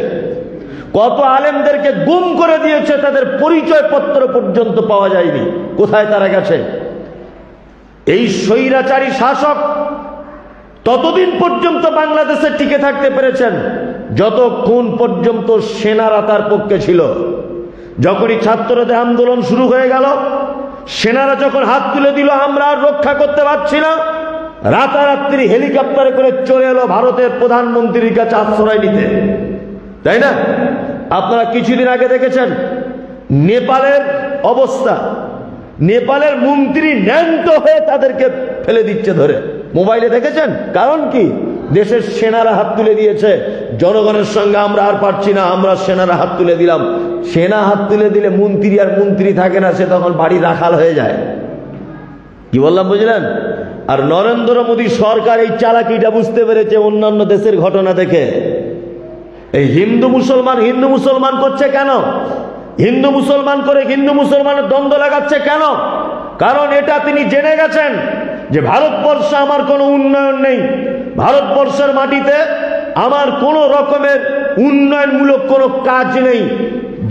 কত আলেমদেরকে গুম করে দিয়েছে, তাদের পরিচয় পত্র পর্যন্ত পাওয়া যায়নি, কোথায় তারা গেছে। এই স্বৈরাচারী শাসক ততদিন পর্যন্ত বাংলাদেশে টিকে থাকতে পেরেছেন যতক্ষণ পর্যন্ত সেনারা তার পক্ষে ছিল। যখনই ছাত্রদের আন্দোলন শুরু হয়ে গেল, সেনারা যখন হাত তুলে দিল আমরা আর রক্ষা করতে পারছি না, রাতারাত্রি হেলিকপ্টারে করে চলে এলো ভারতের প্রধানমন্ত্রীর কাছে আশ্রয় নিতে, তাই না? আপনারা কিছুদিন আগে দেখেছেন নেপালের অবস্থা, নেপালের মন্ত্রী ন্যান্ত হয়ে তাদেরকে ফেলে দিচ্ছে ধরে, মোবাইলে দেখেছেন। কারণ কি? দেশের সেনারা হাত তুলে দিয়েছে, জনগণের সঙ্গে আমরা আর পারছি না, আমরা সেনারা হাত তুলে দিলাম। সেনা হাত তুলে দিলে মন্ত্রী আর মন্ত্রী থাকে না, সে তখন বাড়ি রাখাল হয়ে যায়। কি বললাম বুঝলেন? আর নরেন্দ্র মোদী সরকার এই চালাকিটা বুঝতে পেরেছে অন্যান্য দেশের ঘটনা দেখে। এই হিন্দু মুসলমান করছে কেন? হিন্দু মুসলমান করে হিন্দু মুসলমানের দ্বন্দ্ব লাগাচ্ছে কেন? কারণ এটা তিনি জেনে গেছেন যে ভারতবর্ষে আমার কোনো উন্নয়ন নেই, ভারতবর্ষের মাটিতে আমার কোনো রকমের উন্নয়নমূলক কোনো কাজ নেই।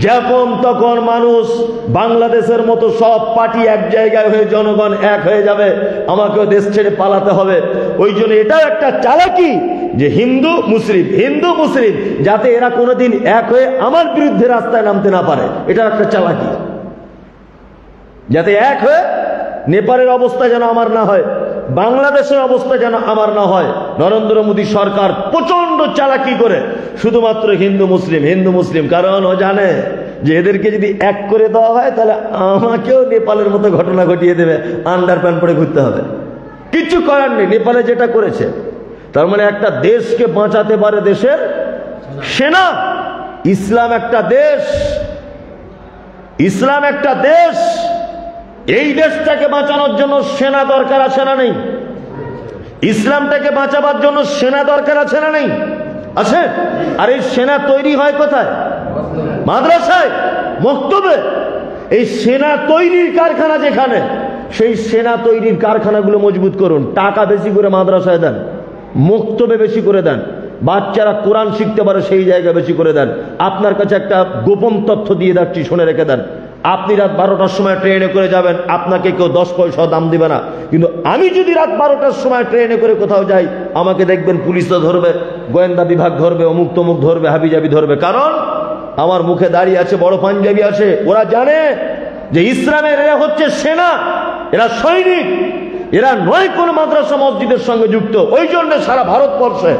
যখন তখন মানুষ বাংলাদেশের মতো সব পার্টি এক জায়গায় হয়ে জনগণ এক হয়ে যাবে, আমাকেও দেশ ছেড়ে পালাতে হবে। ওই জন্য এটাও একটা চালাকি যে হিন্দু মুসলিম যাতে এরা কোনোদিন এক হয়ে আমার বিরুদ্ধে রাস্তায় নামতে না পারে, এটা একটা চালাকি, যাতে এক হয়ে নেপালের অবস্থা যেন আমার না হয়, বাংলাদেশের অবস্থা যেন আমার না হয়। নরেন্দ্র মোদী সরকার প্রচন্ড চালাকি করে শুধুমাত্র হিন্দু মুসলিম, কারণ ও জানে যে এদেরকে যদি এক করে দেওয়া হয় তাহলে আমাকেও নেপালের মতো ঘটনা ঘটিয়ে দেবে, আন্ডার প্যান্ট পরে ঘুরতে হবে। কিছু করার নেই, নেপালে যেটা করেছে। তার মানে একটা দেশকে বাঁচাতে পারে দেশের সেনা। ইসলাম একটা দেশ, এই দেশটাকে বাঁচানোর জন্য সেনা দরকার আছে না নেই? ইসলামটাকে বাঁচাবার জন্য সেনা দরকার আছে না নেই? আছে। আর এই সেনা তৈরি হয় কোথায়? মাদ্রাসায়, মক্তবে। এই সেনা তৈরির কারখানা যেখানে, সেই সেনা তৈরির কারখানাগুলো মজবুত করুন, টাকা বেশি করে মাদ্রাসায় দেন, মক্তবে বেশি করে দেন, বাচ্চারা কোরআন শিখতে পারে সেই জায়গা বেশি করে দেন। আপনার কাছে একটা গোপন তথ্য দিয়ে যাচ্ছি, শুনে রেখে দেন। আপনি রাত 12টার সময় ট্রেনে করে যাবেন, আপনাকে কেউ 10 পয়সা দাম দিবে না। কিন্তু আমি যদি রাত 12টার সময় ট্রেনে করে কোথাও যাই, আমাকে দেখবেন পুলিশরা ধরবে, গোয়েন্দা বিভাগ ধরবে, অমুক তমুক ধরবে, হাবিজাবি ধরবে। কারণ আমার মুখে দাঁড়িয়ে আছে বড় পাঞ্জাবি আছে, ওরা জানে যে ইসলামের এরা হচ্ছে সেনা, এরা সৈনিক, এরা নয় কোন মাদ্রাসা মসজিদের সঙ্গে যুক্ত। ওই জন্য সারা ভারতবর্ষে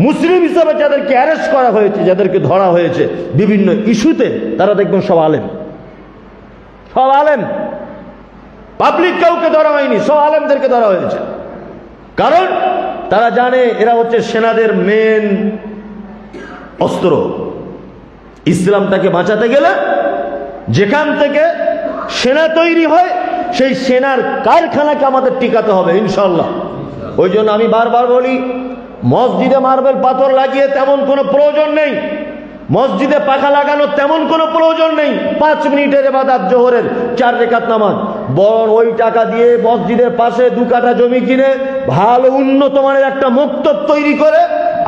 মুসলিম হিসাবে যাদেরকে অ্যারেস্ট করা হয়েছে, যাদেরকে ধরা হয়েছে বিভিন্ন ইস্যুতে, তারা দেখবেন সব আলেম, পাবলিক কাউকে ধরা হয়নি, সব আলেমদেরকে ধরা হয়েছে। কারণ তারা জানে এরা হচ্ছে সেনাদের মেন অস্ত্র। ইসলামটাকে বাঁচাতে গেলে যেখান থেকে সেনা তৈরি হয়, সেই সেনার কারখানাকে আমাদের টিকাতে হবে ইনশাল্লাহ। ওই জন্য আমি বারবার বলি, মসজিদে মার্বেল পাথর লাগিয়ে তেমন কোনো প্রয়োজন নেই, মসজিদে পাখা লাগানোর তেমন কোনো প্রয়োজন নেই। 5 মিনিটের ইবাদত জোহরের 4 রাকাত নামাজ, বরং ওই টাকা দিয়ে মসজিদের পাশে 2 কাঠা জমি কিনে ভালো উন্নত মানের একটা মক্তব তৈরি করে,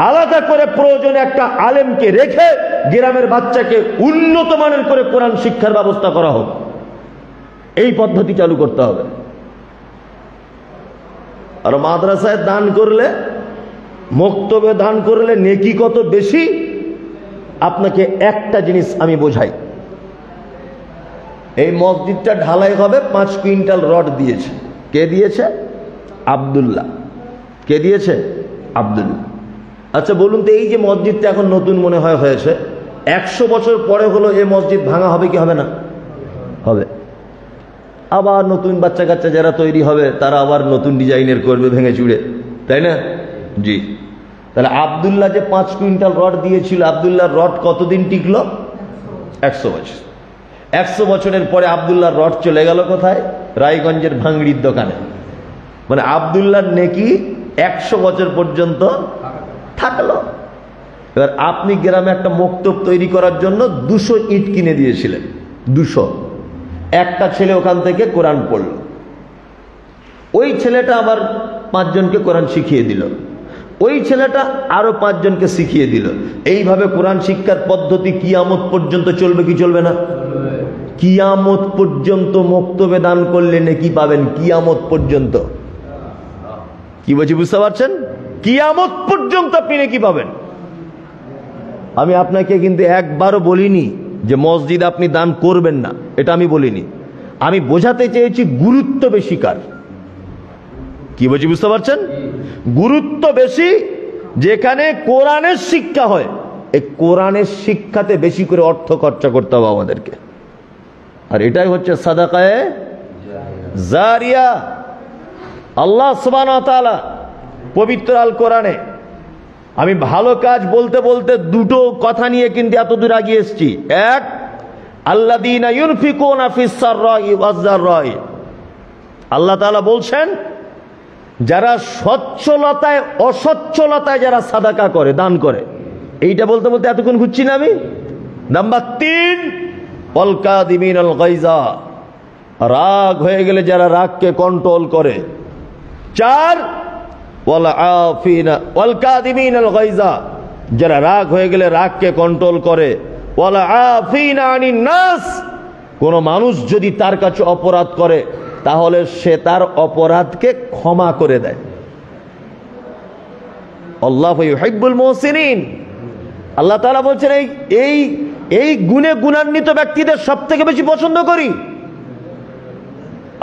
আলাদা করে প্রয়োজনে একটা আলেমকে রেখে গ্রামের বাচ্চাকে উন্নত মানের করে কোরআন শিক্ষার ব্যবস্থা করা হোক। এই পদ্ধতি চালু করতে হবে। আর মাদ্রাসায় দান করলে, মক্তবে দান করলে নেকি কত বেশি, আপনাকে একটা জিনিস আমি বোঝাই। এই মসজিদটা ঢালাই হবে, 5 কুইন্টাল রড দিয়েছে। কে দিয়েছে? আব্দুল্লাহ। কে দিয়েছে? আব্দুল্লাহ। আচ্ছা বলুন তো, এই যে মসজিদটা এখন নতুন মনে হয় হয়েছে, 100 বছর পরে হলো এই মসজিদ ভাঙা হবে কি হবে না? হবে। আবার নতুন বাচ্চা কাচ্চা যারা তৈরি হবে, তারা আবার নতুন ডিজাইনের করবে ভেঙে চুড়ে, তাই না? জি। তাহলে আব্দুল্লাহ যে 5 কুইন্টাল রড দিয়েছিল, আব্দুল্লাহর রড কতদিন টিকলো? 100 বছর। 100 বছরের পরে আব্দুল্লাহর রড চলে গেল কোথায়? রায়গঞ্জের ভাঙড়ির দোকানে। মানে আব্দুল্লাহর নেকি 100 বছর পর্যন্ত থাকলো। এবার আপনি গ্রামে একটা মক্তব তৈরি করার জন্য 200 ইট কিনে দিয়েছিলেন, 200। একটা ছেলে ওখান থেকে কোরআন পড়ল, ওই ছেলেটা আবার 5 জনকে কোরআন শিখিয়ে দিল, ওই ছেলেটা আরো 5 জনকে শিখিয়ে দিল। এইভাবে কোরআন শিক্ষার পদ্ধতি কিয়ামত পর্যন্ত চলবে কি চলবে না? কিয়ামত পর্যন্ত মক্তবে দান করলে নেকি পাবেন, কিয়ামত পর্যন্ত। কি বলছি বুঝতে পারছেন? কিয়ামত পর্যন্ত আপনি নেকি পাবেন। আমি আপনাকে কিন্তু একবারও বলিনি যে মসজিদ আপনি দান করবেন না, এটা আমি বলিনি। আমি বোঝাতে চেয়েছি গুরুত্ব বেশি কার। কি বলছি বুঝতে পারছেন? গুরুত্ব বেশি যেখানে কোরআনের শিক্ষা হয়, এই কোরআনের শিক্ষাতে বেশি করে অর্থ খরচা করতে হবে আমাদেরকে। আর এটাই হচ্ছে সাদাকায়ে জারিয়া। আল্লাহ সুবহানাহু ওয়া তাআলা পবিত্র আল কোরআনে, আমি ভালো কাজ বলতে বলতে দুটো কথা নিয়ে কিন্তু এত দূর আগিয়ে এসেছি। এক, আল্লাযীনা ইউনফিকুনা ফিস সাররাই ওয়াজ যাররাই, আল্লাহ তাআলা বলছেন যারা সচ্ছলতায় অসচ্ছলতায় যারা সাদাকা করে, দান করে। এইটা বলতে বলতে এতক্ষণ ঘুরছি না আমি। নাম্বার 3, ওয়াল কাযিমিনাল গায়জা, রাগ হয়ে গেলে যারা রাগকে কন্ট্রোল করে। 4, ওয়াল আফিনা ওয়াল কাযিমিনাল গায়জা, যারা রাগ হয়ে গেলে রাগকে কন্ট্রোল করে। ওয়াল আফিনা আনিন নাস, কোন মানুষ যদি তার কাছে অপরাধ করে তাহলে সে তার অপরাধকে ক্ষমা করে দেয়। আল্লাহু ইউহিব্বুল মুহসিনিন। আল্লাহ তাআলা বলছেন এই গুণে গুণান্বিত ব্যক্তিদের সবথেকে বেশি পছন্দ করি।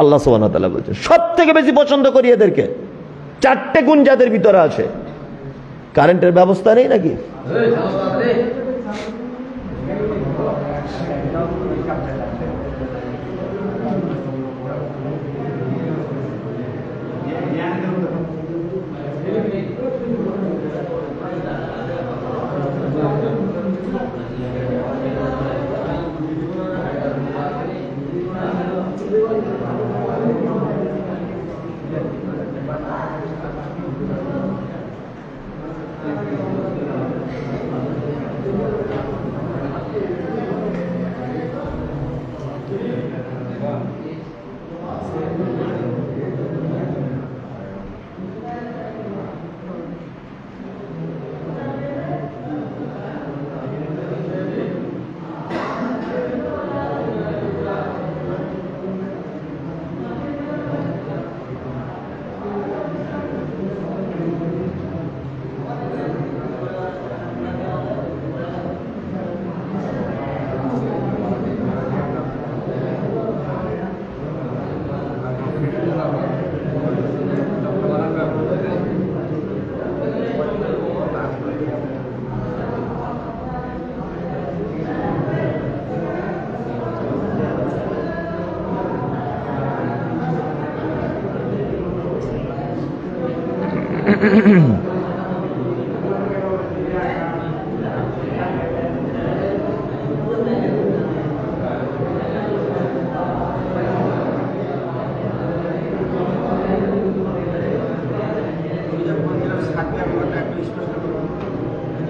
আল্লাহ সুবহানাহু ওয়া তাআলা বলছেন সবথেকে বেশি পছন্দ করি এদেরকে। 4টে গুণ যাদের ভিতরে আছে। কারেন্টের ব্যবস্থা নেই নাকি?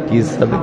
কি সাবে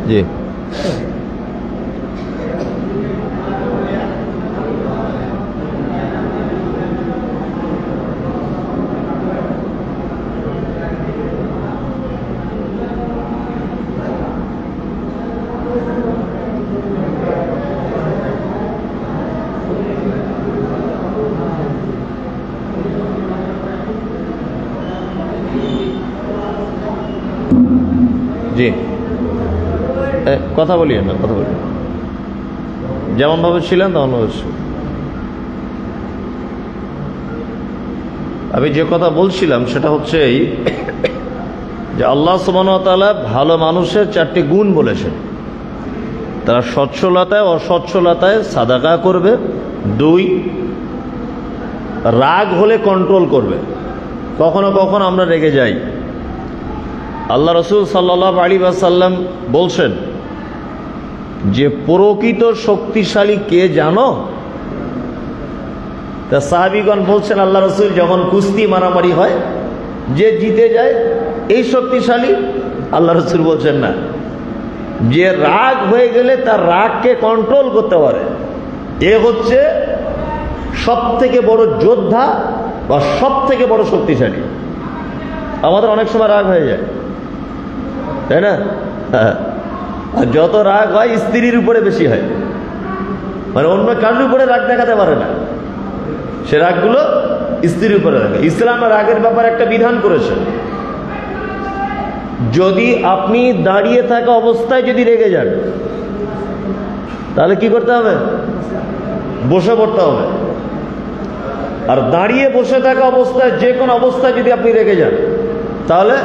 জি জি কথা বলিয়েন না, কথা বলি যেমন ভাবে ছিলেন তেমন ভাবে। আমি যে কথা বলছিলাম সেটা হচ্ছে এই যে আল্লাহ সুবহানাহু ওয়া তাআলা ভালো মানুষের 4টি গুণ বলেছেন। তারা সচ্ছলতায় অসচ্ছলতায় সাদাকা করবে, 2 রাগ হলে কন্ট্রোল করবে। কখনো কখনো আমরা রেগে যাই। আল্লাহ রাসূল সাল্লাল্লাহু আলাইহি ওয়াসাল্লাম বলছেন যে প্রকৃত শক্তিশালী কে জানো? তা সাহাবীগণ বলছেন আল্লাহ রাসূল যখন কুস্তি মারামারি হয় যে জিতে যায় এই শক্তিশালী? আল্লাহ রাসূল বলছেন না, যে রাগ হয়ে গেলে তার রাগকে কন্ট্রোল করতে পারে এ হচ্ছে সবথেকে বড় যোদ্ধা বা সবথেকে বড় শক্তিশালী। আমাদের অনেক সময় রাগ হয়ে যায়, তাই না? আর যত রাগ হয় স্ত্রীর উপরে বেশি হয়, মানে অন্য কারোর উপরে রাগ দেখাতে পারে না, সে রাগগুলো স্ত্রীর উপরে রাখে। ইসলাম রাগের ব্যাপারে একটা বিধান করেছে, যদি আপনি দাঁড়িয়ে থাকা অবস্থায় যদি রেগে যান তাহলে কি করতে হবে? বসে পড়তে হবে। আর দাঁড়িয়ে বসে থাকা অবস্থায় যে কোনো অবস্থায় যদি আপনি রেগে যান তাহলে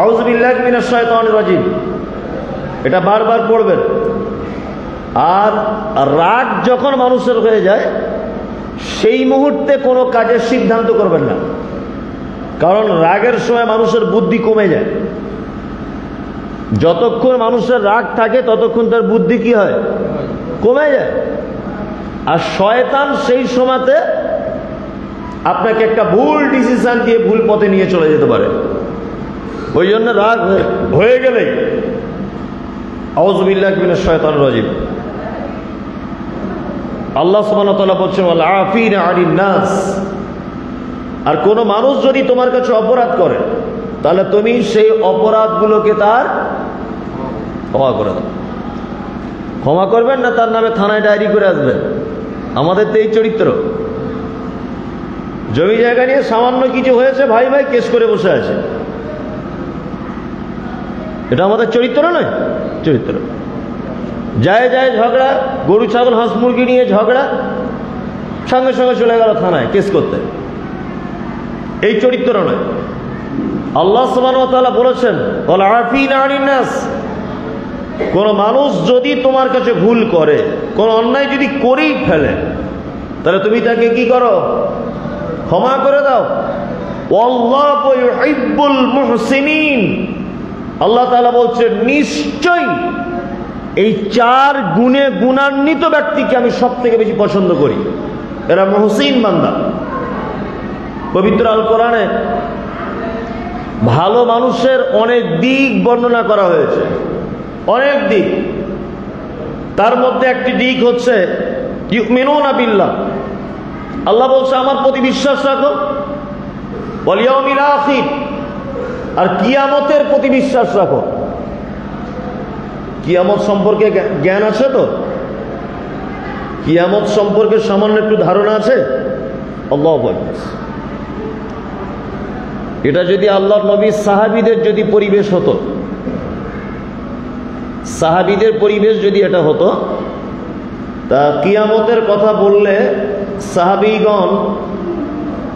আউযু বিল্লাহি মিনাশ শাইতানির রাজিম এটা বারবার পড়বেন। আর রাগ যখন মানুষের হয়ে যায় সেই মুহূর্তে কোনো কাজের সিদ্ধান্ত করবেন না, কারণ রাগের সময় মানুষের বুদ্ধি কমে যায়। যতক্ষণ মানুষের রাগ থাকে ততক্ষণ তার বুদ্ধি কি হয়? কমে যায়। আর শয়তান সেই সময়তে আপনাকে একটা ভুল ডিসিশন দিয়ে ভুল পথে নিয়ে চলে যেতে পারে। ওই জন্য রাগ হয়ে গেলেই আউযু বিল্লাহি মিনাশ শাইতানির রাজিম আল্লাহ সুবহানাহু ওয়া তাআলা বলছেন ওয়াল আফিনা আনিন নাস। আর কোনো মানুষ যদি তোমার কাছে অপরাধ করে তাহলে তুমি সেই অপরাধগুলোকে তার ক্ষমা করে দাও। ক্ষমা করবেন না তার নামে থানায় ডায়েরি করে আসবেন। আমাদের তো এই চরিত্র। জমি জায়গা নিয়ে সামান্য কিছু হয়েছে, ভাই ভাই কেস করে বসে আছে, এটা আমাদের চরিত্র নয়। চরিত্র যায় যায় ঝগড়া, গরু ছাগল হাঁস মুরগি নিয়ে ঝগড়া, সঙ্গে সঙ্গে চলে গেল থানায় কেস করতে। এই চরিত্র নয়। আল্লাহ সুবহানাহু ওয়া তাআলা বলেছেন ওয়াল আফিনা আনিন নাস। কোন মানুষ যদি তোমার কাছে ভুল করে, কোন অন্যায় যদি করেই ফেলে, তাহলে তুমি তাকে কি করো? ক্ষমা করে দাও। ওয়াল্লাহু ইউহিব্বুল মুহসিনিন। আল্লাহ তাআলা বলছেন নিশ্চয়ই এই 4 গুণে গুণান্বিত ব্যক্তিকে আমি সবথেকে বেশি পছন্দ করি, এরা মুহসিন বান্দা। পবিত্র আল কোরআনে ভালো মানুষের অনেক দিক বর্ণনা করা হয়েছে, অনেক দিক। তার মধ্যে একটি দিক হচ্ছে ইউমিনুনা বিল্লাহ। আল্লাহ বলছে আমার প্রতি বিশ্বাস রাখো, ওয়াল ইয়াউমিল আখির, আর কিয়ামতের প্রতি বিশ্বাস রাখো। কিয়ামত সম্পর্কে জ্ঞান আছে তো? কিয়ামত সম্পর্কে সামান্য একটু ধারণা আছে? আল্লাহু আকবার। এটা যদি আল্লাহর নবীর সাহাবীদের যদি পরিবেশ হতো, সাহাবীদের পরিবেশ যদি এটা হতো, তা কিয়ামতের কথা বললে সাহাবীগণ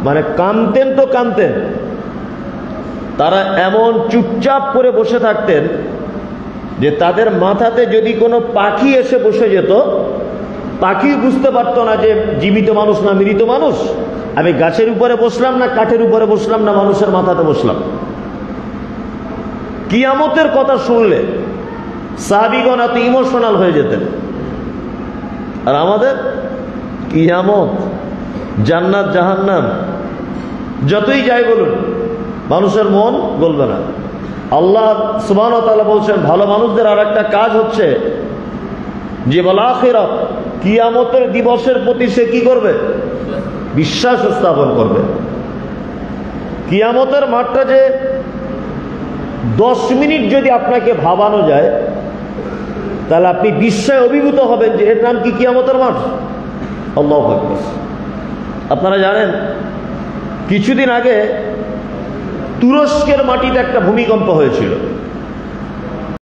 মানে কাঁদতেন তো কাঁদতেন। তারা এমন চুপচাপ করে বসে থাকতেন যে তাদের মাথাতে যদি কোনো পাখি এসে বসে যেত, পাখি বুঝতে পারতো না যে জীবিত মানুষ না মৃত মানুষ, আমি গাছের উপরে বসলাম না কাঠের উপরে বসলাম না মানুষের মাথাতে বসলাম। কিয়ামতের কথা শুনলে সাহাবীগণ এত ইমোশনাল হয়ে যেতেন। আর আমাদের কিয়ামত, জান্নাত জাহান্নাম যতই যাই বলুন, মানুষের মন গলবে না। আল্লাহ সুবহানাহু ওয়া তাআলা বলছেন ভালো মানুষদের আর একটা কাজ হচ্ছে যে ওয়াল আখিরাত, কিয়ামতের দিবসের প্রতি সে কি করবে? বিশ্বাস স্থাপন করবে। কিয়ামতের মাঠটা যে 10 মিনিট যদি আপনাকে ভাবানো যায়, তাহলে আপনি বিস্ময়ে অভিভূত হবেন যে এর নাম কি কিয়ামতের মাঠ। আল্লাহু আকবার। আপনারা জানেন কিছুদিন আগে তুরস্কের মাটিতে একটা ভূমিকম্প হয়েছিল।